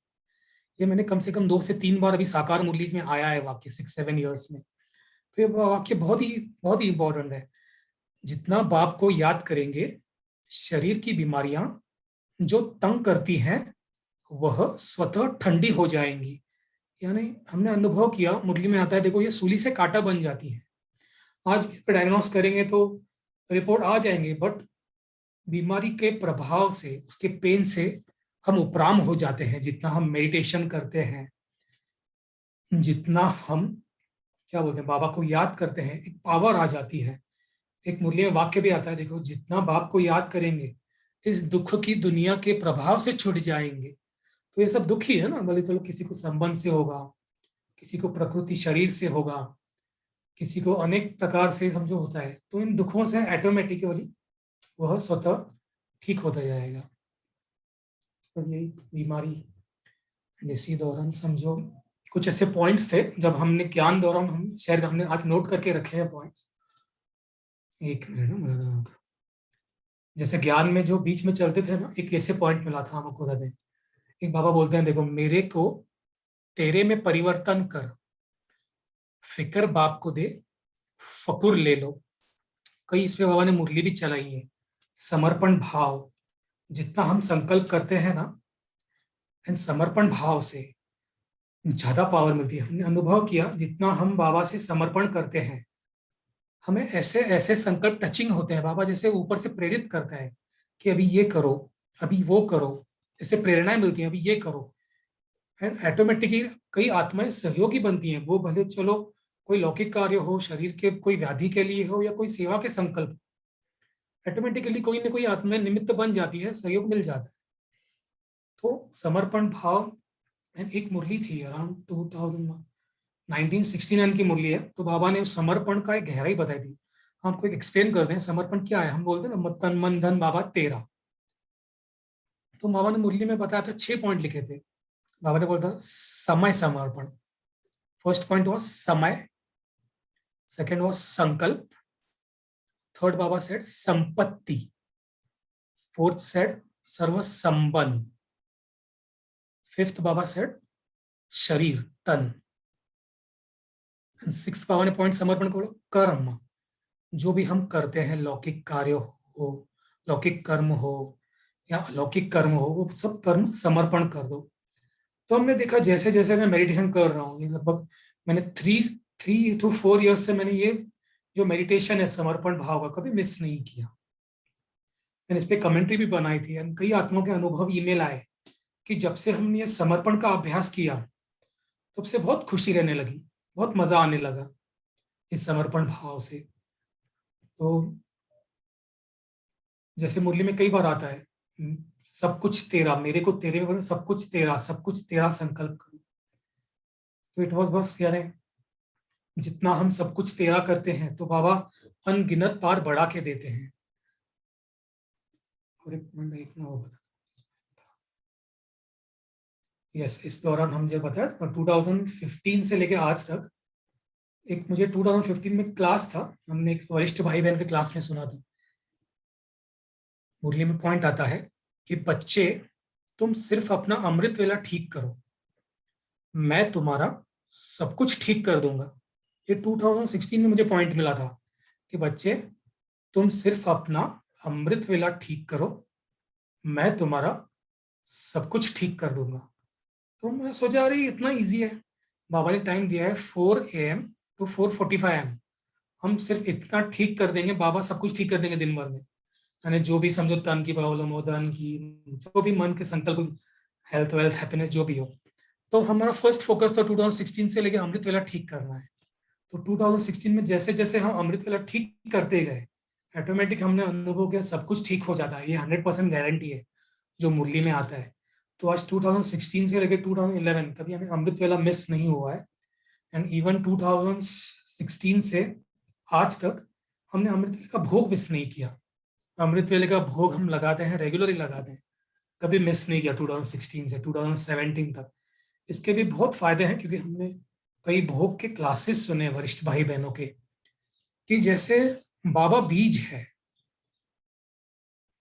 ये मैंने कम से कम 2 से 3 बार अभी साकार मुरली में आया है वाक्य 6-7 ईयर्स में। तो ये वाक्य बहुत ही इंपॉर्टेंट है। जितना बाप को याद करेंगे, शरीर की बीमारियां जो तंग करती हैं वह स्वतः ठंडी हो जाएंगी। यानी हमने अनुभव किया, मुरली में आता है देखो ये सूली से कांटा बन जाती है, आज डायग्नोस करेंगे तो रिपोर्ट आ जाएंगे, बट बीमारी के प्रभाव से, उसके पेन से हम उपराम हो जाते हैं। जितना हम मेडिटेशन करते हैं, जितना हम क्या बोलते हैं बाबा को याद करते हैं, एक पावर आ जाती है। एक मुरली में वाक्य भी आता है देखो, जितना बाप को याद करेंगे इस दुख की दुनिया के प्रभाव से छूट जाएंगे। तो ये सब दुख ही है ना, बोले चलो किसी को संबंध से होगा, किसी को प्रकृति शरीर से होगा, किसी को अनेक प्रकार से समझो होता है, तो इन दुखों से ऑटोमेटिकली वह स्वतः ठीक होता जाएगा। बस यही बीमारी। इसी दौरान समझो कुछ ऐसे पॉइंट्स थे जब हमने ज्ञान दौरान, हम शायद हमने आज नोट करके रखे हैं पॉइंट्स। एक मिनट ना, जैसे ज्ञान में जो बीच में चलते थे ना, एक ऐसे पॉइंट मिला था हमको बताते हैं। एक बाबा बोलते हैं, देखो मेरे को तेरे में परिवर्तन कर, फिक्र बाप को दे, फकुर ले लो। कई इसमें बाबा ने मुरली भी चलाई है। समर्पण भाव, जितना हम संकल्प करते हैं ना, इन समर्पण भाव से ज्यादा पावर मिलती है। हमने अनुभव किया, जितना हम बाबा से समर्पण करते हैं, हमें ऐसे ऐसे संकल्प टचिंग होते हैं। बाबा जैसे ऊपर से प्रेरित करता है कि अभी ये करो, अभी वो करो, ऐसे प्रेरणाएं मिलती हैं, अभी ये करो। एंड ऑटोमेटिकली कई आत्माएं सहयोगी बनती हैं। वो भले चलो कोई लौकिक कार्य हो, शरीर के कोई व्याधि के लिए हो, या कोई सेवा के संकल्प, ऑटोमेटिकली कोई ना कोई आत्मा निमित्त बन जाती है, सहयोग मिल जाता है। तो समर्पण भाव। एक मुरली थी अराउंड 1969 की मुरली है, तो बाबा ने उस समर्पण का एक गहराई बताई थी। हम आपको एक एक्सप्लेन करते हैं समर्पण क्या है। हम बोलते हैं ना, तन मन धन बाबा तेरा। तो बाबा ने मुरली में बताया था, 6 पॉइंट लिखे थे। बाबा ने बोला था समय समर्पण। फर्स्ट पॉइंट वॉज समय, सेकेंड वॉज संकल्प, थर्ड बाबा सेड संपत्ति, फोर्थ सेड सर्व संबंध, फिफ्थ बाबा सेड शरीर तन, सिक्स्थ बाबा ने पॉइंट समर्पण को बोला कर्म। जो भी हम करते हैं, लौकिक कार्य हो, लौकिक कर्म हो या अलौकिक कर्म हो, वो सब कर्म समर्पण कर दो। तो हमने देखा, जैसे जैसे मैं मेडिटेशन कर रहा हूँ, लगभग मैंने 3 to 4 ईयर्स से मैंने ये जो मेडिटेशन है समर्पण भाव का कभी मिस नहीं किया। मैंने इस पे कमेंट्री भी बनाई थी। कई आत्माओं के अनुभव ईमेल आए कि जब से हमने ये समर्पण का अभ्यास किया, तब से बहुत खुशी रहने लगी, बहुत मजा आने लगा इस समर्पण भाव से। तो जैसे मुरली में कई बार आता है, सब कुछ तेरा, मेरे को तेरे में सब कुछ तेरा, सब कुछ तेरा संकल्प करो। तो इट वॉज बस यानी जितना हम सब कुछ तेरा करते हैं, तो बाबा अनगिनत पार बढ़ा के देते हैं। और एक मिनट देखना होगा। यस, इस दौरान हम जब बताया 2015 से लेके आज तक, एक मुझे 2015 में क्लास था, हमने एक वरिष्ठ भाई बहन के क्लास में सुना था। मुरली में पॉइंट आता है कि बच्चे, तुम सिर्फ अपना अमृत वेला ठीक करो, मैं तुम्हारा सब कुछ ठीक कर दूंगा। ये 2016 में मुझे पॉइंट मिला था कि बच्चे, तुम सिर्फ अपना अमृत वेला ठीक करो, मैं तुम्हारा सब कुछ ठीक कर दूंगा। तो मैं सोचा, अरे इतना इजी है। बाबा ने टाइम दिया है 4 AM to 4:45 AM। हम सिर्फ इतना ठीक कर देंगे, बाबा सब कुछ ठीक कर देंगे दिन भर में। यानी जो भी समझो तन की प्रॉब्लम हो, धन की, जो भी मन के संकल्प, हेल्थ वेल्थ हैप्पीनेस जो भी हो। तो हमारा फर्स्ट फोकस था 2016 से लेके अमृत वेला ठीक करना है। तो 2016 में जैसे जैसे हम अमृत वेला ठीक करते गए, ऑटोमेटिक हमने अनुभव किया सब कुछ ठीक हो जाता है। ये 100% गारंटी है जो मुरली में आता है। तो आज 2016 से लेकर 2011 कभी हमें अमृत वेला मिस नहीं हुआ है। एंड इवन 2016 से आज तक हमने अमृत वेले का भोग मिस नहीं किया। अमृत वेले का भोग हम लगाते हैं, रेगुलरली लगाते हैं, कभी मिस नहीं किया 2016 से 2017 तक। इसके भी बहुत फायदे हैं, क्योंकि हमने कई भोग के क्लासेस सुने वरिष्ठ भाई बहनों के, कि जैसे बाबा बीज है,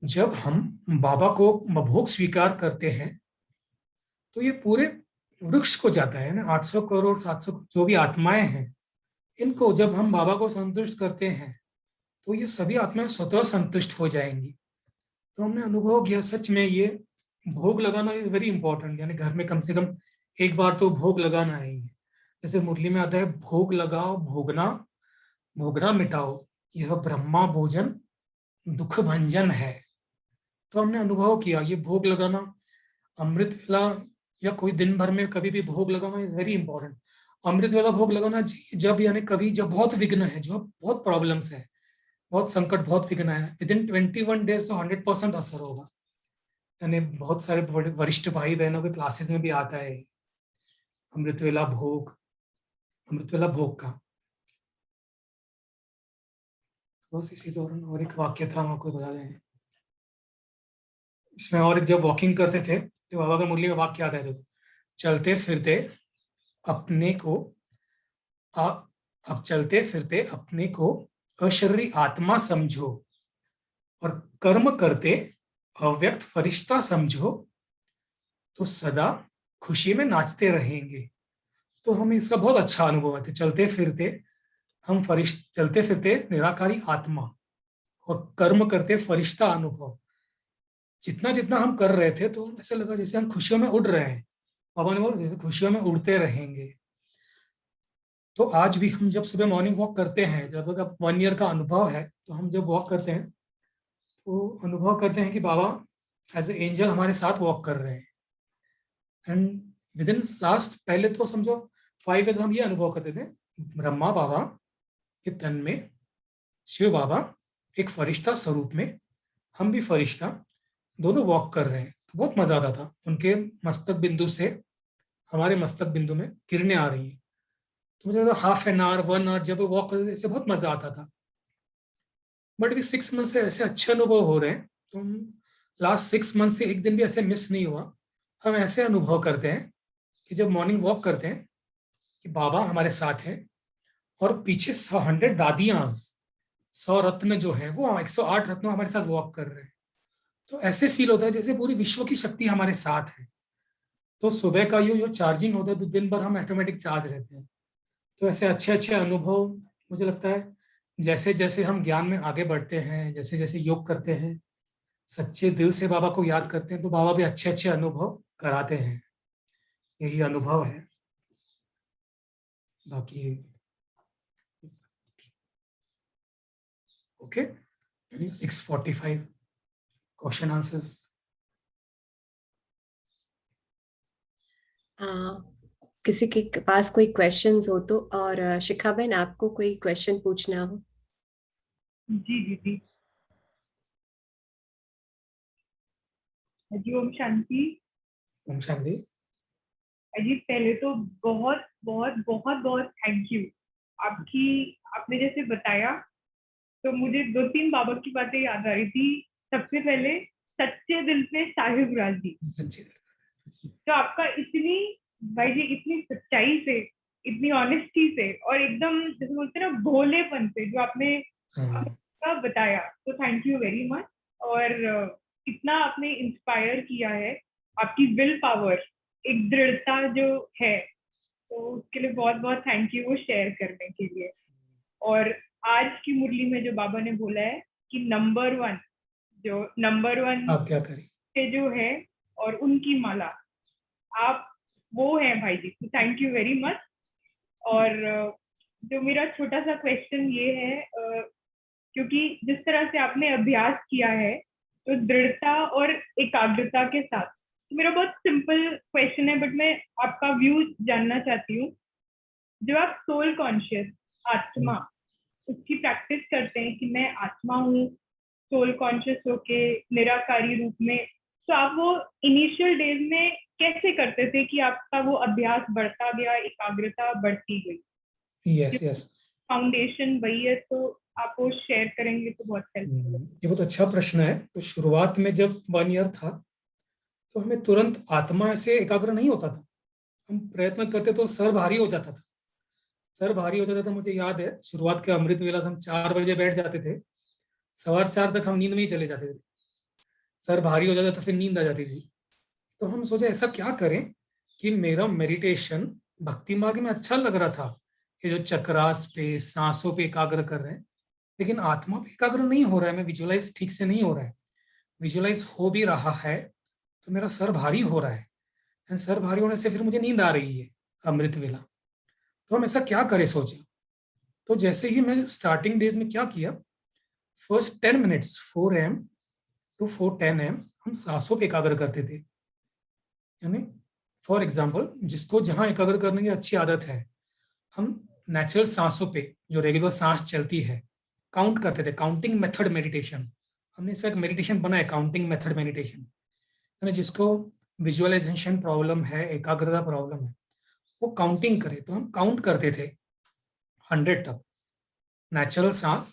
जब हम बाबा को भोग स्वीकार करते हैं, तो ये पूरे वृक्ष को जाता है ना, 800 करोड़ 700 जो भी आत्माएं हैं, इनको जब हम बाबा को संतुष्ट करते हैं, तो ये सभी आत्माएं स्वतः संतुष्ट हो जाएंगी। तो हमने अनुभव किया, सच में ये भोग लगाना इज वेरी इंपॉर्टेंट। यानी घर में कम से कम एक बार तो भोग लगाना है। जैसे मुरली में आता है, भोग लगाओ भोगना, भोगना मिटाओ, यह ब्रह्मा भोजन दुख भंजन है। तो हमने अनुभव किया, ये भोग लगाना, अमृत वेला या कोई दिन भर में कभी भी भोग लगाना इज वेरी इंपॉर्टेंट। अमृत वेला भोग लगाना जब, यानी कभी जब बहुत विघ्न है, जो बहुत प्रॉब्लम्स है, बहुत संकट, बहुत विघ्न है, विदिन 21 days तो 100% असर होगा। यानी बहुत सारे वरिष्ठ भाई बहनों के क्लासेस में भी आता है अमृतवेला भोग, अमृतवेला भोग का। तो बस इसी दौरान और एक वाक्य था, हम आपको बता दें। इसमें और एक, जब वॉकिंग करते थे तो बाबा का मुरली में वाक्य आता है, देखो, चलते फिरते अपने को अब चलते फिरते अपने को अशरीरी आत्मा समझो और कर्म करते अव्यक्त फरिश्ता समझो तो सदा खुशी में नाचते रहेंगे। तो हमें इसका बहुत अच्छा अनुभव है। चलते फिरते हम चलते फिरते निराकारी आत्मा और कर्म करते फरिश्ता अनुभव। जितना जितना हम कर रहे थे तो ऐसा लगा जैसे हम खुशियों में उड़ रहे हैं। बाबा ने बोला जैसे खुशियों में उड़ते रहेंगे। तो आज भी हम जब सुबह मॉर्निंग वॉक करते हैं, जब अगर 1 ईयर का अनुभव है, तो हम जब वॉक करते हैं तो अनुभव करते हैं कि बाबा एज ए एंजल हमारे साथ वॉक कर रहे हैं। एंड विद इन लास्ट, पहले तो समझो 5 ईयर्स हम ये अनुभव करते थे, ब्रह्मा बाबा के तन में शिव बाबा एक फरिश्ता स्वरूप में, हम भी फरिश्ता, दोनों वॉक कर रहे हैं। तो बहुत मजा आता था। उनके मस्तक बिंदु से हमारे मस्तक बिंदु में किरणें आ रही हैं। तो मुझे हाफ एन आवर 1 आवर जब वॉक करते थे, बहुत मजा आता था। बट अभी 6 मंथ से ऐसे अच्छे अनुभव हो रहे हैं, तो लास्ट 6 मंथ से एक दिन भी ऐसे मिस नहीं हुआ। हम ऐसे अनुभव करते हैं कि जब मॉर्निंग वॉक करते हैं कि बाबा हमारे साथ हैं और पीछे 100 दादियां, 100 रत्न जो है वो 108 रत्न हमारे साथ वॉक कर रहे हैं। तो ऐसे फील होता है जैसे पूरी विश्व की शक्ति हमारे साथ है। तो सुबह का जो चार्जिंग होता है तो दिन भर हम ऑटोमेटिक चार्ज रहते हैं। तो ऐसे अच्छे अच्छे अनुभव, मुझे लगता है जैसे जैसे हम ज्ञान में आगे बढ़ते हैं, जैसे जैसे योग करते हैं, सच्चे दिल से बाबा को याद करते हैं, तो बाबा भी अच्छे अच्छे अनुभव कराते हैं। यही अनुभव है। बाकी ओके, 6:45 क्वेश्चन आंसर्स। किसी के पास कोई क्वेश्चंस हो तो, और शिखा बहन आपको कोई क्वेश्चन पूछना हो? जी दीदी। जी ओम शांति। ओम शांति। जी पहले तो बहुत बहुत बहुत बहुत थैंक यू आपकी। आपने जैसे बताया तो मुझे 2-3 बाबा की बातें याद आ रही थी। सबसे पहले सच्चे दिल से साहिब राज जी, तो आपका इतनी, भाई जी इतनी सच्चाई से, इतनी ऑनेस्टी से और एकदम जैसे बोलते हैं ना भोलेपन से जो आपने बताया, तो थैंक यू वेरी मच। और इतना आपने इंस्पायर किया है, आपकी विल पावर, एक दृढ़ता जो है, तो उसके लिए बहुत बहुत थैंक यू वो शेयर करने के लिए। और आज की मुरली में जो बाबा ने बोला है कि नंबर 1 आप क्या करें से जो है और उनकी माला, आप वो हैं भाई जी, तो थैंक यू वेरी मच। और जो मेरा छोटा सा क्वेश्चन ये है, क्योंकि जिस तरह से आपने अभ्यास किया है तो दृढ़ता और एकाग्रता के साथ, तो मेरा बहुत सिंपल क्वेश्चन है बट मैं आपका व्यू जानना चाहती हूँ। जब आप सोल कॉन्शियस आत्मा उसकी प्रैक्टिस करते हैं कि मैं आत्मा हूँ सोल कॉन्शियस होके निराकारी रूप में, तो आप वो इनिशियल डेज में कैसे करते थे कि आपका वो अभ्यास बढ़ता गया, एकाग्रता बढ़ती गई? यस फाउंडेशन वही है, तो आप वो शेयर करेंगे तो बहुत हेल्पफुल। ये बहुत अच्छा प्रश्न है। तो शुरुआत में जब 1 ईयर था तो हमें तुरंत आत्मा से एकाग्र नहीं होता था। हम प्रयत्न करते तो सर भारी हो जाता था। सर भारी हो जाता था। मुझे याद है शुरुआत के अमृत वेला हम 4 बजे बैठ जाते थे, 4:15 तक हम नींद में ही चले जाते थे। सर भारी हो जाता था, फिर नींद आ जाती थी। तो हम सोचे ऐसा क्या करें कि मेरा मेडिटेशन भक्ति मार्ग में अच्छा लग रहा था, ये जो चक्रास पे सांसों पे एकाग्र कर रहे हैं, लेकिन आत्मा पे एकाग्र नहीं हो रहा है। मैं विजुअलाइज ठीक से नहीं हो रहा है। विजुअलाइज हो भी रहा है तो मेरा सर भारी हो रहा है, एंड सर भारी होने से फिर मुझे नींद आ रही है अमृत वेला। तो हम ऐसा क्या करें सोचे। तो जैसे ही मैं स्टार्टिंग डेज में क्या किया, first 10 minutes 4 AM to 4:10 AM हम सांसों पे एकाग्र करते थे। यानी फॉर एग्जाम्पल जिसको जहां एकाग्र करने की अच्छी आदत है, हम नेचुरल सांसों पे जो रेगुलर सांस चलती है काउंट करते थे। काउंटिंग मेथड मेडिटेशन, हमने इसका एक मेडिटेशन बनाया, काउंटिंग मेथड मेडिटेशन। यानी जिसको विजुअलाइजेशन प्रॉब्लम है, एकाग्रता प्रॉब्लम है, वो काउंटिंग करे। तो हम काउंट करते थे 100 तक। नेचुरल सांस,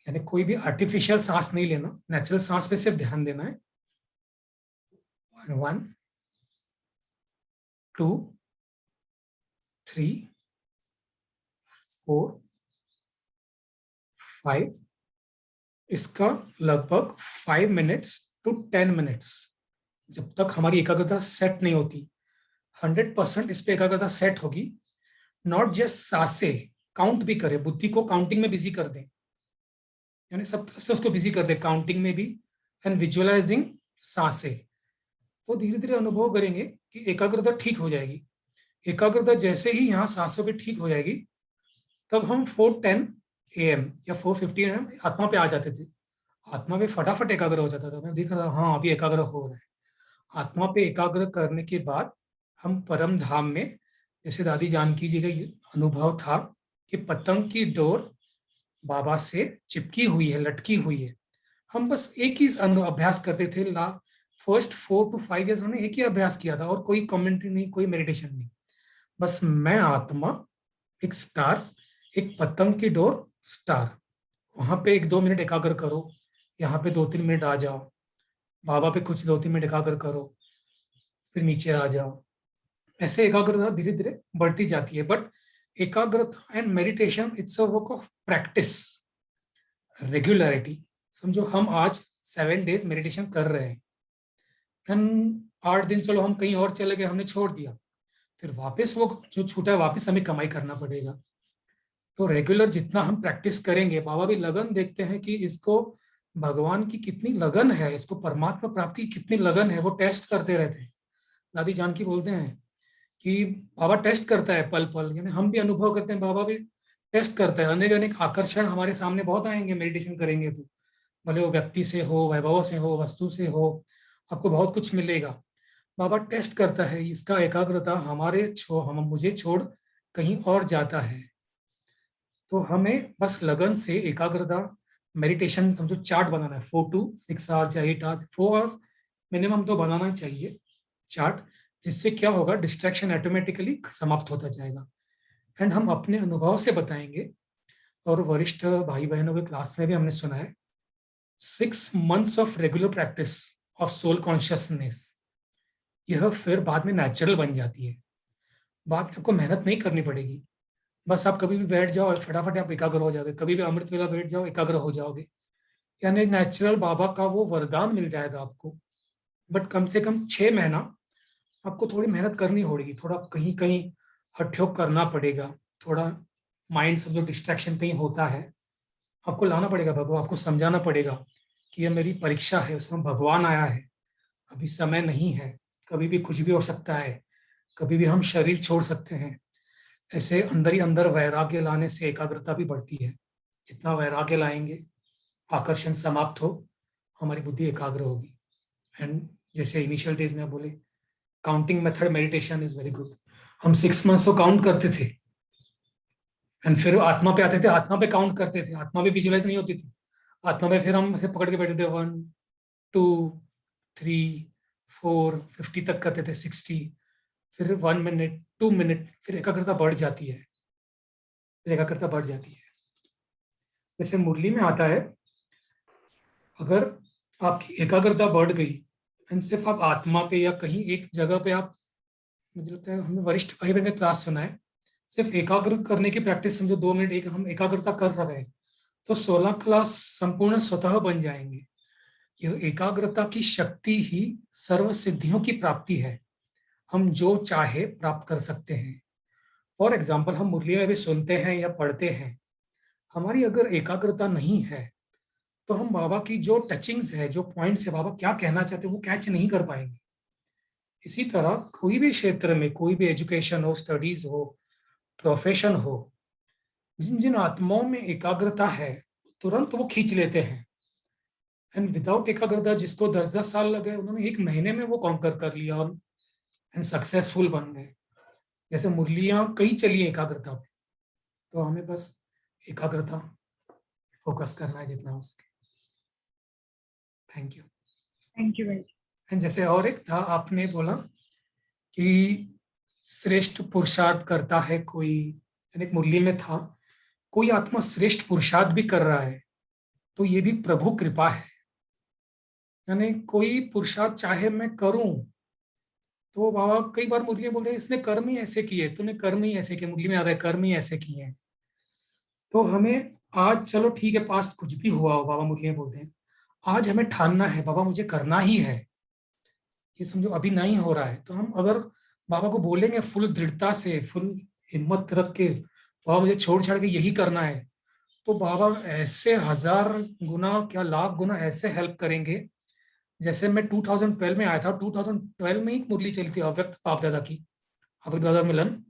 यानी कोई भी आर्टिफिशियल सांस नहीं लेना, नेचुरल सांस पे सिर्फ ध्यान देना है। 1 2 3 4 5, इसका लगभग 5 मिनट्स टू 10 मिनट्स, जब तक हमारी एकाग्रता सेट नहीं होती। 100% इस पे एकाग्रता सेट होगी। नॉट जस्ट सांसें, काउंट भी करें, बुद्धि को काउंटिंग में बिजी कर दें, यानी सब तरह से उसको बिजी कर दें, काउंटिंग में भी एंड विजुअलाइजिंग सांसें। तो धीरे धीरे अनुभव करेंगे कि एकाग्रता ठीक हो जाएगी। एकाग्रता जैसे ही यहाँ सांसों पे ठीक हो जाएगी, तब हम 4:10 AM या 4:15 AM आत्मा पे आ जाते थे। आत्मा पे फटाफट एकाग्र हो जाता था। मैं देख रहा था, हाँ अभी एकाग्र हो रहा है। आत्मा पे एकाग्र करने के बाद हम परम धाम में, जैसे दादी जानकी जी का ये अनुभव था कि पतंग की डोर बाबा से चिपकी हुई है, लटकी हुई है। हम बस एक ही अभ्यास करते थे। फर्स्ट 4 to 5 years हमने एक ही अभ्यास किया था, और कोई कमेंट्री नहीं, कोई मेडिटेशन नहीं। बस मैं आत्मा, एक स्टार, एक पतंग की डोर, स्टार। वहां पे 1-2 मिनट एकाग्र करो, यहाँ पे 2-3 मिनट आ जाओ, बाबा पे कुछ 2-3 मिनट एकाग्र करो, फिर नीचे आ जाओ। ऐसे एकाग्रता धीरे धीरे बढ़ती जाती है। बट एकाग्रता and meditation, it's a work of practice, regularity. समझो हम आज 7 days मेडिटेशन कर रहे हैं, एंड 8 दिन चलो हम कहीं और चले गए, हमने छोड़ दिया, फिर वापस वो जो छूटा है वापस हमें कमाई करना पड़ेगा। तो रेगुलर जितना हम प्रैक्टिस करेंगे, बाबा भी लगन देखते हैं कि इसको भगवान की कितनी लगन है, इसको परमात्मा प्राप्ति की कितनी लगन है, वो टेस्ट करते रहते हैं। दादी जानकी बोलते हैं कि बाबा टेस्ट करता है पल पल, यानी हम भी अनुभव करते हैं, बाबा भी टेस्ट करता है। अनेक अनेक आकर्षण हमारे सामने बहुत आएंगे मेडिटेशन करेंगे तो, भले वो व्यक्ति से हो, वैभव से हो, वस्तु से हो, आपको बहुत कुछ मिलेगा। बाबा टेस्ट करता है इसका एकाग्रता हम मुझे छोड़ कहीं और जाता है। तो हमें बस लगन से एकाग्रता, मेडिटेशन समझो चार्ट बनाना है, 4 to 6 hours या 8 hours, 4 hours मिनिमम तो बनाना चाहिए चार्ट, जिससे क्या होगा, डिस्ट्रैक्शन ऑटोमेटिकली समाप्त होता जाएगा। एंड हम अपने अनुभव से बताएंगे, और वरिष्ठ भाई बहनों के क्लास में भी हमने सुना है, 6 months of regular practice of soul consciousness, यह फिर बाद में नेचुरल बन जाती है। बाद में आपको मेहनत नहीं करनी पड़ेगी, बस आप कभी भी बैठ जाओ और फटाफट आप एकाग्र हो जाओगे, कभी भी अमृत वेला बैठ जाओ एकाग्र हो जाओगे, यानी नेचुरल बाबा का वो वरदान मिल जाएगा आपको। बट कम से कम 6 महीना आपको थोड़ी मेहनत करनी होगी, थोड़ा कहीं कहीं हठयोग करना पड़ेगा, थोड़ा माइंड से जो डिस्ट्रैक्शन कहीं होता है आपको लाना पड़ेगा, भगवान आपको समझाना पड़ेगा कि यह मेरी परीक्षा है, उसमें भगवान आया है, अभी समय नहीं है, कभी भी कुछ भी हो सकता है, कभी भी हम शरीर छोड़ सकते हैं। ऐसे अंदर ही अंदर वैराग्य लाने से एकाग्रता भी बढ़ती है। जितना वैराग्य लाएंगे, आकर्षण समाप्त हो, हमारी बुद्धि एकाग्र होगी। एंड जैसे इनिशियल डेज में बोले, counting method meditation is very good. हम 6 months तो काउंट करते थे, एंड फिर आत्मा पे आते थे, आत्मा पे काउंट करते थे, आत्मा भी विजुअलाइज नहीं होती थी। आत्मा पे फिर हम ऐसे पकड़ के बैठे थे, 1 2 3 4 50 तक करते थे, 60, फिर 1 minute 2 minute, फिर एकाग्रता बढ़ जाती है, फिर एकाग्रता बढ़ जाती है। जैसे मुरली में आता है, अगर आपकी एकाग्रता बढ़ गई एंड सिर्फ आप आत्मा पे या कहीं एक जगह पे आप, मुझे लगता है हमने वरिष्ठ भाई बहन का क्लास सुना है, सिर्फ एकाग्र करने की प्रैक्टिस समझो 2 मिनट एक हम एकाग्रता कर रहे हैं, तो 16 क्लास संपूर्ण स्वतः बन जाएंगे। यह एकाग्रता की शक्ति ही सर्व सिद्धियों की प्राप्ति है। हम जो चाहे प्राप्त कर सकते हैं। फॉर एग्जाम्पल, हम मुरली में भी सुनते हैं या पढ़ते हैं, हमारी अगर एकाग्रता नहीं है तो हम बाबा की जो टचिंग्स है, जो पॉइंट्स है, बाबा क्या कहना चाहते हैं वो कैच नहीं कर पाएंगे। इसी तरह कोई भी क्षेत्र में, कोई भी एजुकेशन हो, स्टडीज हो, प्रोफेशन हो, जिन जिन आत्माओं में एकाग्रता है तुरंत वो खींच लेते हैं। एंड विदाउट एकाग्रता जिसको 10-10 साल लगे, उन्होंने 1 महीने में वो कॉन्कर कर लिया और एंड सक्सेसफुल बन गए। जैसे मुरलियां कई चली एकाग्रता पे, तो हमें बस एकाग्रता फोकस करना है जितना हो सके। Thank you. थैंक यू भाई। जैसे और एक था, आपने बोला कि श्रेष्ठ पुरुषार्थ करता है कोई, यानी एक मुरली में था, कोई आत्मा श्रेष्ठ पुरुषार्थ भी कर रहा है तो ये भी प्रभु कृपा है। यानी कोई पुरुषार्थ चाहे मैं करूं, तो बाबा कई बार मुरली में बोलते हैं इसने कर्म ही ऐसे किए, तूने कर्म ही ऐसे किए, मुरली में आता है कर्म ही ऐसे किए हैं। तो हमें आज, चलो ठीक है पास्ट कुछ भी हुआ हो, बाबा मुरली में बोलते हैं आज हमें ठानना है बाबा मुझे करना ही है। ये समझो अभी नहीं हो रहा है तो हम अगर बाबा को बोलेंगे फुल दृढ़ता से, फुल हिम्मत रख के, बाबा मुझे छोड़ छाड़ के यही करना है, तो बाबा ऐसे 1000 गुना क्या लाख गुना ऐसे हेल्प करेंगे। जैसे मैं 2012 में आया था, 2012 में ही मुरली चली थी अव्यक्त बाप दादा की, अव्यक्त दादा मिलन।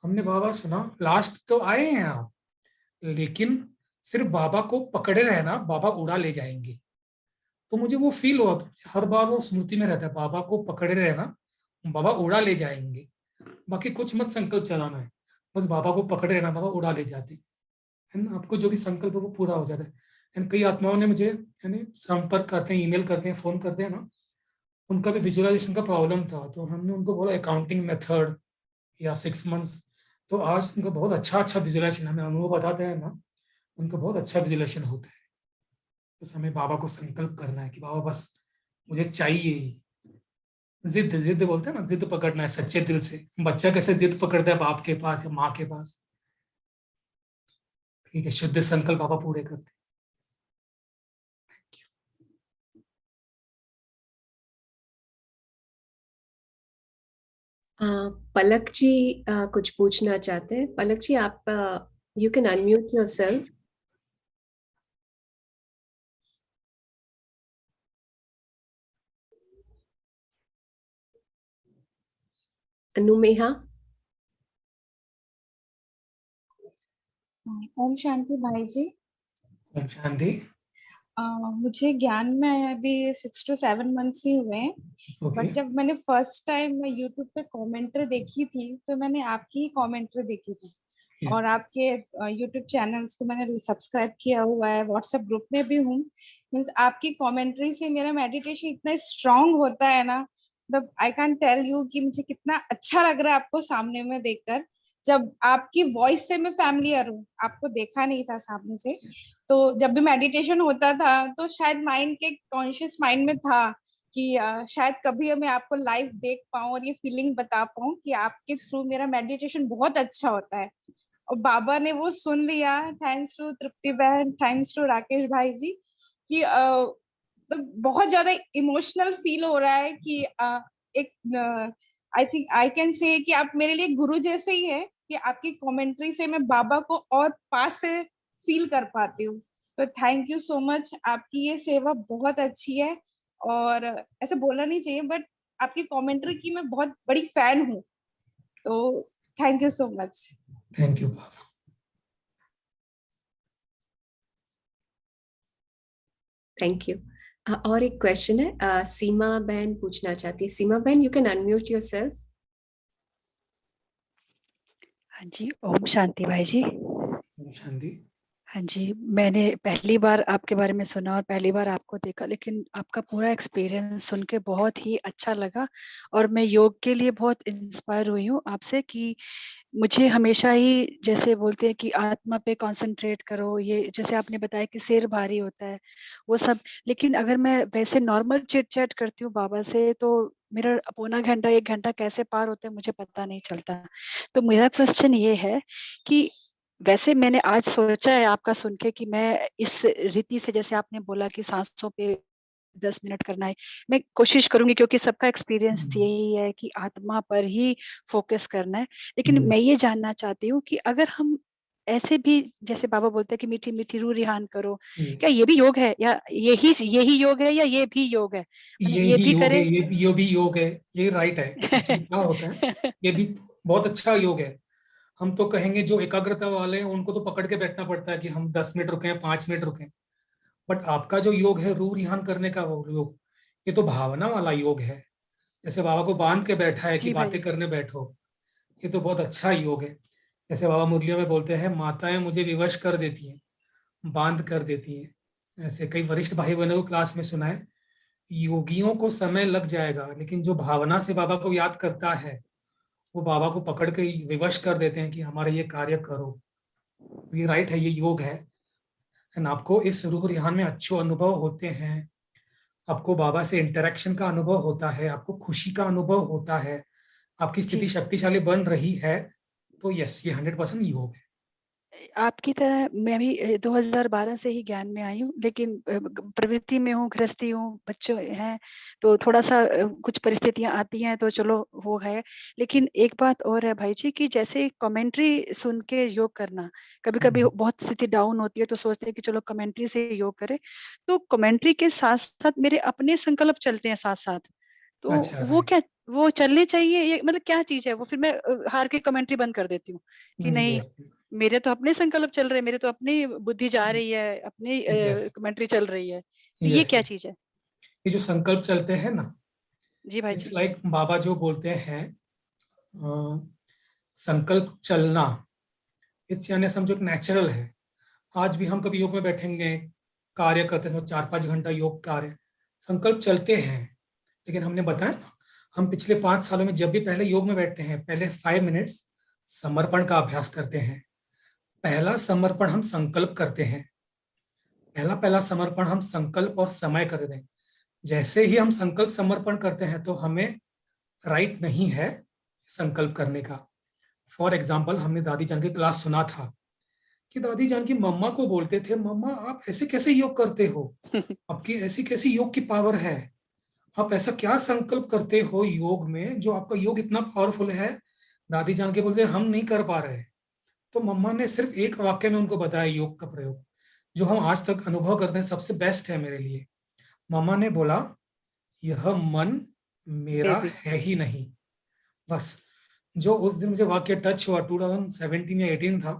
हमने बाबा सुना, लास्ट तो आए हैं आप, लेकिन सिर्फ बाबा को पकड़े रहना, बाबा उड़ा ले जाएंगे। तो मुझे वो फील हुआ, तो हर बार वो स्मृति में रहता है, बाबा को पकड़े रहना, बाबा उड़ा ले जाएंगे। बाकी कुछ मत संकल्प चलाना है, बस बाबा को पकड़े रहना, बाबा उड़ा ले जाते है ना। आपको जो भी संकल्प है वो पूरा हो जाता है। एंड कई आत्माओं ने मुझे यानी संपर्क करते हैं, ईमेल करते हैं, फोन करते हैं ना, उनका भी विजुअलाइजेशन का प्रॉब्लम था, तो हमने उनको बोला अकाउंटिंग मेथड या 6 मंथ्स, तो आज उनका बहुत अच्छा विजुअलाइजेशन हमें अनुभव बताते हैं ना, उनका बहुत अच्छा विजुअलाइजेशन होता है। बस हमें बाबा को संकल्प करना है कि बाबा बस मुझे चाहिए ही। जिद जिद बोलते हैं ना, जिद पकड़ना है सच्चे दिल से। बच्चा कैसे जिद पकड़ता है बाप के पास या माँ के पास, ठीक है, शुद्ध संकल्प बाबा पूरे करते हैं। पलक जी कुछ पूछना चाहते हैं। पलक जी आप you can unmute yourself. Anumeha. ओम शांति भाई जी। ओम शांति। मुझे ज्ञान में आया अभी 6 to 7 मंथ्स ही हुए हैं। ओके बट जब मैंने फर्स्ट टाइम यूट्यूब पे कमेंट्री देखी थी तो मैंने आपकी ही कमेंट्री देखी थी। Yeah. और आपके यूट्यूब चैनल्स को मैंने सब्सक्राइब किया हुआ है, व्हाट्सएप ग्रुप में भी हूँ। मीन्स आपकी कमेंट्री से मेरा मेडिटेशन इतना स्ट्रांग होता है ना, मतलब आई कैन टेल यू कि मुझे कितना अच्छा लग रहा है आपको सामने में देखकर। जब आपकी वॉइस से मैं फैमिलियर हूँ, आपको देखा नहीं था सामने से, तो जब भी मेडिटेशन होता था तो शायद माइंड के कॉन्शियस माइंड में था कि शायद कभी मैं आपको लाइव देख पाऊं और ये फीलिंग बता पाऊं कि आपके थ्रू मेरा मेडिटेशन बहुत अच्छा होता है। और बाबा ने वो सुन लिया, थैंक्स टू तृप्ति बहन, थैंक्स टू राकेश भाई जी, कि तो बहुत ज्यादा इमोशनल फील हो रहा है कि एक I think I can say कि आप मेरे लिए गुरु जैसे ही है, कि आपकी कमेंट्री से मैं बाबा को और पास से फील कर पाती हूँ। तो थैंक यू सो मच, आपकी ये सेवा बहुत अच्छी है। और ऐसे बोलना नहीं चाहिए बट आपकी कमेंट्री की मैं बहुत बड़ी फैन हूँ, तो thank you so much. Thank you Baba. Thank you. और एक क्वेश्चन है, सीमा बहन पूछना चाहती है। सीमा बहन यू कैन अनम्यूट योरसेल्फ। हाँ जी, ओम शांति भाई जी। ओम शांति। हाँ जी, मैंने पहली बार आपके बारे में सुना और पहली बार आपको देखा, लेकिन आपका पूरा एक्सपीरियंस सुन के बहुत ही अच्छा लगा और मैं योग के लिए बहुत इंस्पायर हुई हूँ आपसे कि मुझे हमेशा ही जैसे बोलते हैं कि आत्मा पे कंसंट्रेट करो, ये जैसे आपने बताया कि सिर भारी होता है वो सब, लेकिन अगर मैं वैसे नॉर्मल चिट चैट करती हूँ बाबा से तो मेरा पौना घंटा 1 घंटा कैसे पार होता है मुझे पता नहीं चलता। तो मेरा क्वेश्चन ये है कि वैसे मैंने आज सोचा है आपका सुन के कि मैं इस रीति से, जैसे आपने बोला कि सांसों पे 10 मिनट करना है, मैं कोशिश करूंगी क्योंकि सबका एक्सपीरियंस यही है कि आत्मा पर ही फोकस करना है। लेकिन मैं ये जानना चाहती हूँ कि अगर हम ऐसे भी जैसे बाबा बोलते हैं कि मीठी मीठी रूह रिहान करो, क्या ये भी योग है या यही योग है या ये भी योग है, ये ये ही भी योग है, करे? ये भी योग है, ये राइट है। एक्चुअली क्या होता है, ये भी बहुत अच्छा योग है। हम तो कहेंगे जो एकाग्रता वाले हैं उनको तो पकड़ के बैठना पड़ता है कि हम 10 मिनट रुके, 5 मिनट रुके। बट आपका जो योग है रूह रिहान करने का वो योग, ये तो भावना वाला योग है। जैसे बाबा को बांध के बैठा है कि जी भाई। बातें करने बैठो, ये तो बहुत अच्छा योग है। जैसे बाबा मुरलियों में बोलते हैं माताएं मुझे विवश कर देती हैं, बांध कर देती हैं। ऐसे कई वरिष्ठ भाई बहनों को क्लास में सुना है योगियों को समय लग जाएगा, लेकिन जो भावना से बाबा को याद करता है वो बाबा को पकड़ के विवश कर देते हैं कि हमारा ये कार्य करो। ये राइट है, ये योग है। एंड आपको इस रूह रिहान में अच्छे अनुभव होते हैं, आपको बाबा से इंटरेक्शन का अनुभव होता है, आपको खुशी का अनुभव होता है, आपकी स्थिति जी। शक्तिशाली बन रही है, तो यस, ये 100% योग है। आपकी तरह मैं भी 2012 से ही ज्ञान में आई हूँ, लेकिन प्रवृत्ति में हूँ, गृहस्थी हूँ, बच्चे हैं, तो थोड़ा सा कुछ परिस्थितियां आती हैं तो चलो वो है। लेकिन एक बात और है भाई जी कि जैसे कमेंट्री सुन के योग करना, कभी कभी बहुत स्थिति डाउन होती है तो सोचते हैं कि चलो कमेंट्री से योग करें, तो कमेंट्री के साथ साथ मेरे अपने संकल्प चलते हैं साथ साथ, तो अच्छा, वो right. क्या, वो चलने चाहिए, ये मतलब क्या चीज है वो? फिर मैं हार के कमेंट्री बंद कर देती हूँ कि नहीं, Yes, मेरे तो अपने संकल्प चल रहे हैं, मेरे तो अपनी बुद्धि जा रही है, अपनी yes, कमेंट्री चल रही है, तो ये yes. क्या चीज है? ये जो संकल्प चलते हैं ना, जी भाई इट्स जी। लाइक बाबा जो बोलते हैं अ, संकल्प चलना, इट्स यानी समझो नेचुरल है। आज भी हम कभी योग में बैठेंगे, कार्य करते हैं, 4-5 घंटा योग कार्य, संकल्प चलते हैं। लेकिन हमने बताया ना, हम पिछले 5 सालों में जब भी पहले योग में बैठते हैं, पहले 5 मिनट्स समर्पण का अभ्यास करते हैं। पहला समर्पण हम संकल्प करते हैं, पहला समर्पण हम संकल्प और समय करते हैं। जैसे ही हम संकल्प समर्पण करते हैं तो हमें राइट नहीं है संकल्प करने का। फॉर एग्जाम्पल, हमने दादी जान की क्लास सुना था कि दादी जान की मम्मा को बोलते थे, मम्मा आप ऐसे कैसे योग करते हो, आपकी ऐसी कैसी योग की पावर है, आप ऐसा क्या संकल्प करते हो योग में जो आपका योग इतना पावरफुल है। दादी जान के बोलते हम नहीं कर पा रहे। तो मम्मा ने सिर्फ एक वाक्य में उनको बताया योग का प्रयोग, जो हम आज तक अनुभव करते हैं, सबसे बेस्ट है मेरे लिए। मम्मा ने बोला, यह मन मेरा बेबी। है ही नहीं। बस, जो उस दिन मुझे वाक्य टच हुआ, 2017 या 18 था,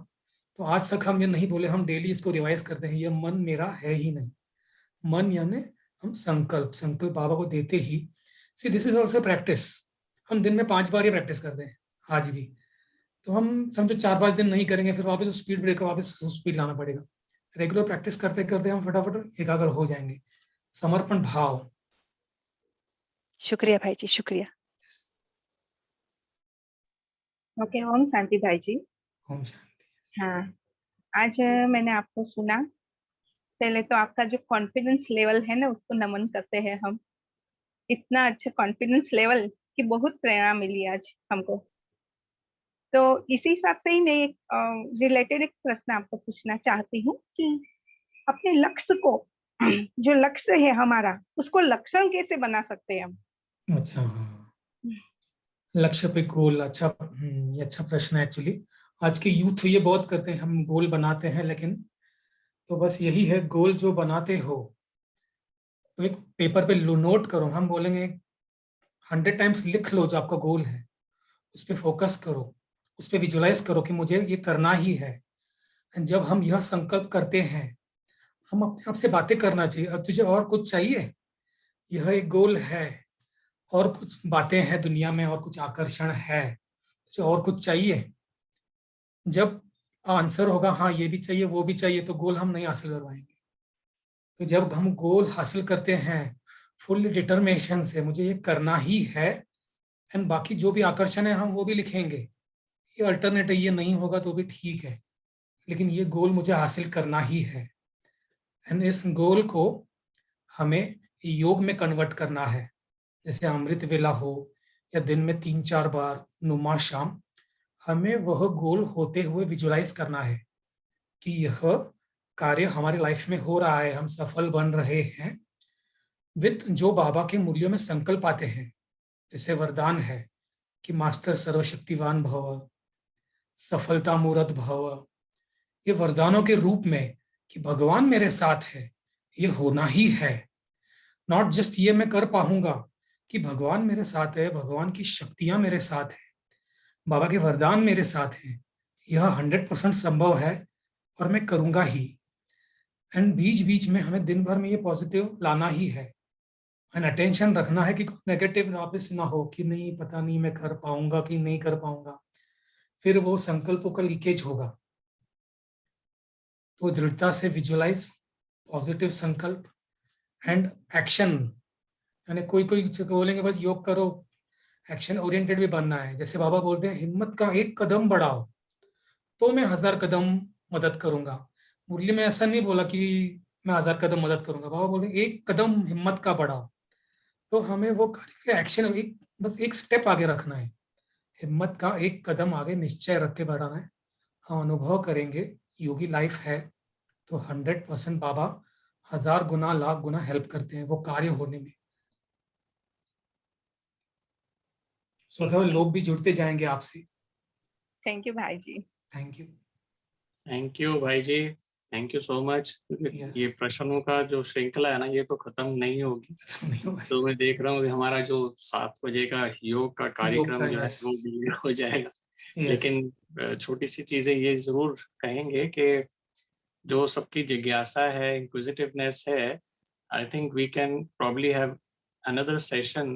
तो आज तक हम ये नहीं बोले, हम डेली इसको रिवाइज करते हैं, यह मन मेरा है ही नहीं। मन यानी हम संकल्प बाबा को देते ही। See this is also practice. हम दिन में 5 बार ये प्रैक्टिस करते हैं आज भी। तो हम समझो 4-5 दिन नहीं करेंगे, फिर वापस स्पीड ब्रेकर, वापस स्पीड लाना पड़ेगा। रेगुलर प्रैक्टिस करते करते हम फटाफट एकाग्र हो जाएंगे। समर्पण भाव। शुक्रिया भाई जी, शुक्रिया। ओके, ओम शांति भाई जी। ओम शांति। हाँ, आज मैंने आपको सुना। पहले तो आपका जो कॉन्फिडेंस लेवल है ना, उसको नमन करते हैं हम। इतना अच्छा कॉन्फिडेंस लेवल कि बहुत प्रेरणा मिली आज हमको। तो इसी हिसाब से ही मैं एक रिलेटेड एक प्रश्न आपको पूछना चाहती हूँ कि अपने लक्ष्य को जो लक्ष्य है हमारा, उसको लक्षण कैसे बना सकते हैं हम? अच्छा, हाँ, लक्ष्य पे गोल। अच्छा, ये अच्छा प्रश्न है एक्चुअली। आज के यूथ ये बहुत करते हैं, हम गोल बनाते हैं, लेकिन तो बस यही है, गोल जो बनाते हो तो एक पेपर पे नोट करो। हम बोलेंगे 100 टाइम्स लिख लो जो आपका गोल है, उस पर फोकस करो, उस पर विजुलाइज करो कि मुझे ये करना ही है। जब हम यह संकल्प करते हैं, हम अपने आप से बातें करना चाहिए, अब तुझे और कुछ चाहिए, यह एक गोल है, और कुछ बातें हैं दुनिया में, और कुछ आकर्षण है, तुझे और कुछ चाहिए। जब आंसर होगा हाँ ये भी चाहिए वो भी चाहिए, तो गोल हम नहीं हासिल करवाएंगे। तो जब हम गोल हासिल करते हैं फुल डिटर्मिनेशन से, मुझे ये करना ही है, एंड बाकी जो भी आकर्षण है हम वो भी लिखेंगे, ये अल्टरनेट है, ये नहीं होगा तो भी ठीक है, लेकिन ये गोल मुझे हासिल करना ही है। एंड इस गोल को हमें योग में कन्वर्ट करना है। जैसे अमृत वेला हो या दिन में 3-4 बार नुमा शाम, हमें वह गोल होते हुए विजुलाइज करना है कि यह कार्य हमारी लाइफ में हो रहा है, हम सफल बन रहे हैं विद जो बाबा के मूल्यों में संकल्प आते हैं। जैसे वरदान है कि मास्टर सर्वशक्तिवान भव, सफलता मूर्त भव, ये वरदानों के रूप में कि भगवान मेरे साथ है, ये होना ही है। नॉट जस्ट ये मैं कर पाऊंगा कि भगवान मेरे साथ है, भगवान की शक्तियां मेरे साथ है, बाबा के वरदान मेरे साथ हैं, यह 100% संभव है और मैं करूंगा ही। एंड बीच बीच में हमें दिन भर में ये पॉजिटिव लाना ही है, एंड अटेंशन रखना है कि नेगेटिव वापस ना हो कि नहीं पता नहीं मैं कर पाऊंगा कि नहीं कर पाऊंगा, फिर वो संकल्पों का लीकेज होगा। तो दृढ़ता से विजुलाइज, पॉजिटिव संकल्प एंड एक्शन, यानी कोई बोलेंगे बस योग करो, एक्शन ओरिएंटेड भी बनना है। जैसे बाबा बोलते हैं हिम्मत का एक कदम बढ़ाओ तो मैं 1000 कदम मदद करूंगा। मुरली में ऐसा नहीं बोला कि मैं 1000 कदम मदद करूंगा, बाबा बोलते हैं एक कदम हिम्मत का बढ़ाओ। तो हमें वो कार्य एक्शन बस एक स्टेप आगे रखना है, हिम्मत का एक कदम आगे निश्चय रख के बढ़ाना है। हम अनुभव करेंगे योगी लाइफ है तो 100% बाबा 1000 गुना लाख गुना हेल्प करते हैं वो कार्य होने में। स्वतः लोग भी जुड़ते जाएंगे आपसे। थैंक यू भाई जी। Thank you. थैंक यू भाई जी, thank you so much. Yes. ये प्रश्नों का जो श्रृंखला है ना, ये तो खत्म नहीं होगी। तो मैं देख रहा हूँ कि हमारा जो 7 बजे का योग का कार्यक्रम जो है yes. वो डिले हो जाएगा। Yes. लेकिन छोटी सी चीजें ये जरूर कहेंगे कि जो सबकी जिज्ञासा है, इंक्विजिटिवनेस है, I think we can probably have another session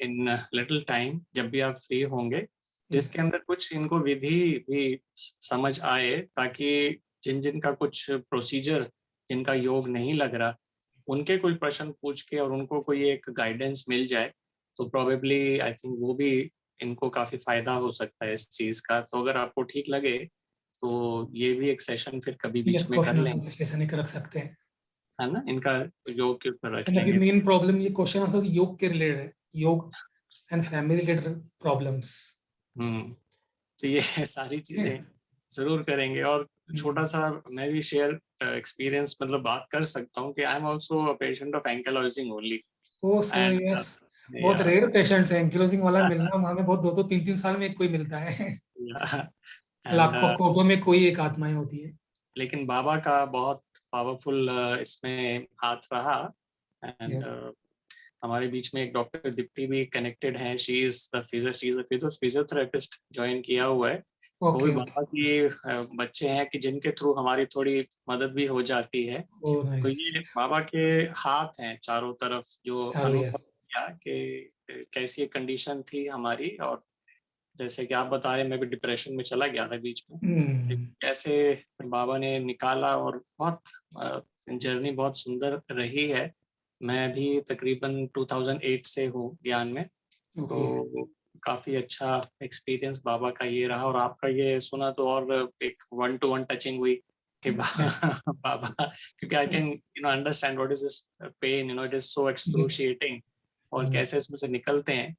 in little time, जब भी आप फ्री होंगे, जिसके अंदर कुछ इनको विधि भी समझ आए, ताकि जिन जिन का कुछ प्रोसीजर, जिनका योग नहीं लग रहा, उनके कोई प्रश्न पूछ के और उनको कोई एक गाइडेंस मिल जाए, तो प्रोबेबली आई थिंक वो भी इनको काफी फायदा हो सकता है इस चीज का। तो अगर आपको ठीक लगे तो ये भी एक सेशन फिर कभी बीच में कर लेंगे, सेशन एक रख सकते हैं, है ना, इनका योग के ऊपर रख अभी लेंगे। मेन प्रॉब्लम ये क्वेश्चन आंसर योग के रिलेटेड है, योग एंड फैमिली रिलेटेड प्रॉब्लम्स। तो ये सारी चीजें जरूर करेंगे। और छोटा सा मैं भी शेयर एक्सपीरियंस मतलब बात कर सकता हूँ कि I am also a patient of ankylosing only. Oh sir yes, बहुत रेयर पेशेंट्स हैं एंकिलोजिंग वाला मिलना, हमें बहुत 2-3 साल में एक कोई मिलता है। लाखों कोटों में कोई एक आत्माएं होती है। लेकिन बाबा का बहुत पावरफुल इसमें हाथ रहा। एंड हमारे बीच में एक डॉक्टर दीप्ति भी कनेक्टेड है, she is the physiotherapist join किया हुआ है। वो भी बाबा की बच्चे हैं कि जिनके थ्रू हमारी थोड़ी मदद भी हो जाती है। तो ये बाबा के हाथ हैं चारों तरफ, जो अनुभव किया कि कैसी कंडीशन थी हमारी, और जैसे कि आप बता रहे, मैं भी डिप्रेशन में चला गया था बीच में, कैसे बाबा ने निकाला, और बहुत जर्नी बहुत सुंदर रही है। मैं भी तकरीबन 2008 से हूँ ज्ञान में, तो काफी अच्छा एक्सपीरियंस बाबा का ये रहा। और आपका ये सुना तो और एक 1-to-1 टचिंग हुई कि बाबा, क्योंकि I can understand what is this pain, it is so excruciating, और कैसे इसमें से निकलते हैं।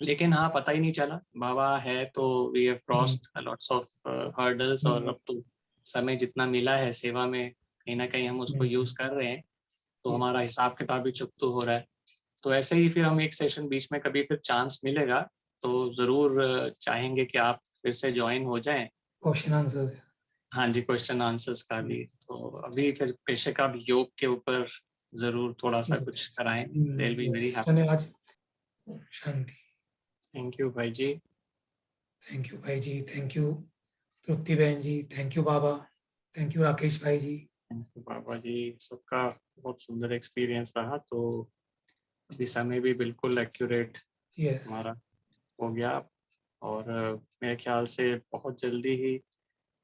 लेकिन हाँ, पता ही नहीं चला बाबा है तो we have crossed lots of hurdles, और अब तो समय जितना मिला है सेवा में, कहीं ना कहीं हम उसको यूज कर रहे हैं, तो हमारा हिसाब किताब भी चुकतो हो रहा है। तो ऐसे ही फिर हम एक सेशन बीच में कभी फिर चांस मिलेगा तो जरूर चाहेंगे कि आप फिर से ज्वाइन हो जाएं, क्वेश्चन आंसर्स। हाँ जी, क्वेश्चन आंसर्स का भी। तो अभी फिर पेशे का भी योग के ऊपर जरूर थोड़ा सा कुछ कराएं। दिल भी मेरी शांति। थैंक यू भाई जी। थैंक यू भाई जी, थैंक यू तृप्ति बहन जी, thank you Baba, thank you Rakesh भाई जी। थैंक यू बाबा जी, सबका बहुत सुंदर एक्सपीरियंस रहा। तो अभी समय भी बिल्कुल एक्यूरेट हमारा हो गया, और मेरे ख्याल से बहुत जल्दी ही,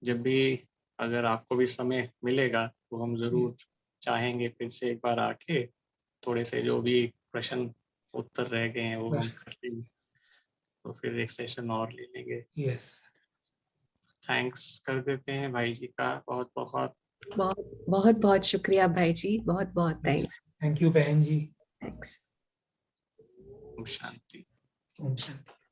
जब भी अगर आपको भी समय मिलेगा, तो हम जरूर चाहेंगे फिर से एक बार आके थोड़े से जो भी प्रश्न उत्तर रह गए हैं वो हम कर लेंगे, तो फिर एक सेशन और ले लेंगे। थैंक्स कर देते हैं भाई जी का बहुत बहुत बहुत बहुत शुक्रिया भाई जी, बहुत बहुत थैंक्स। थैंक यू बहन जी। थैंक्स। ओम शांति। ओम शांति।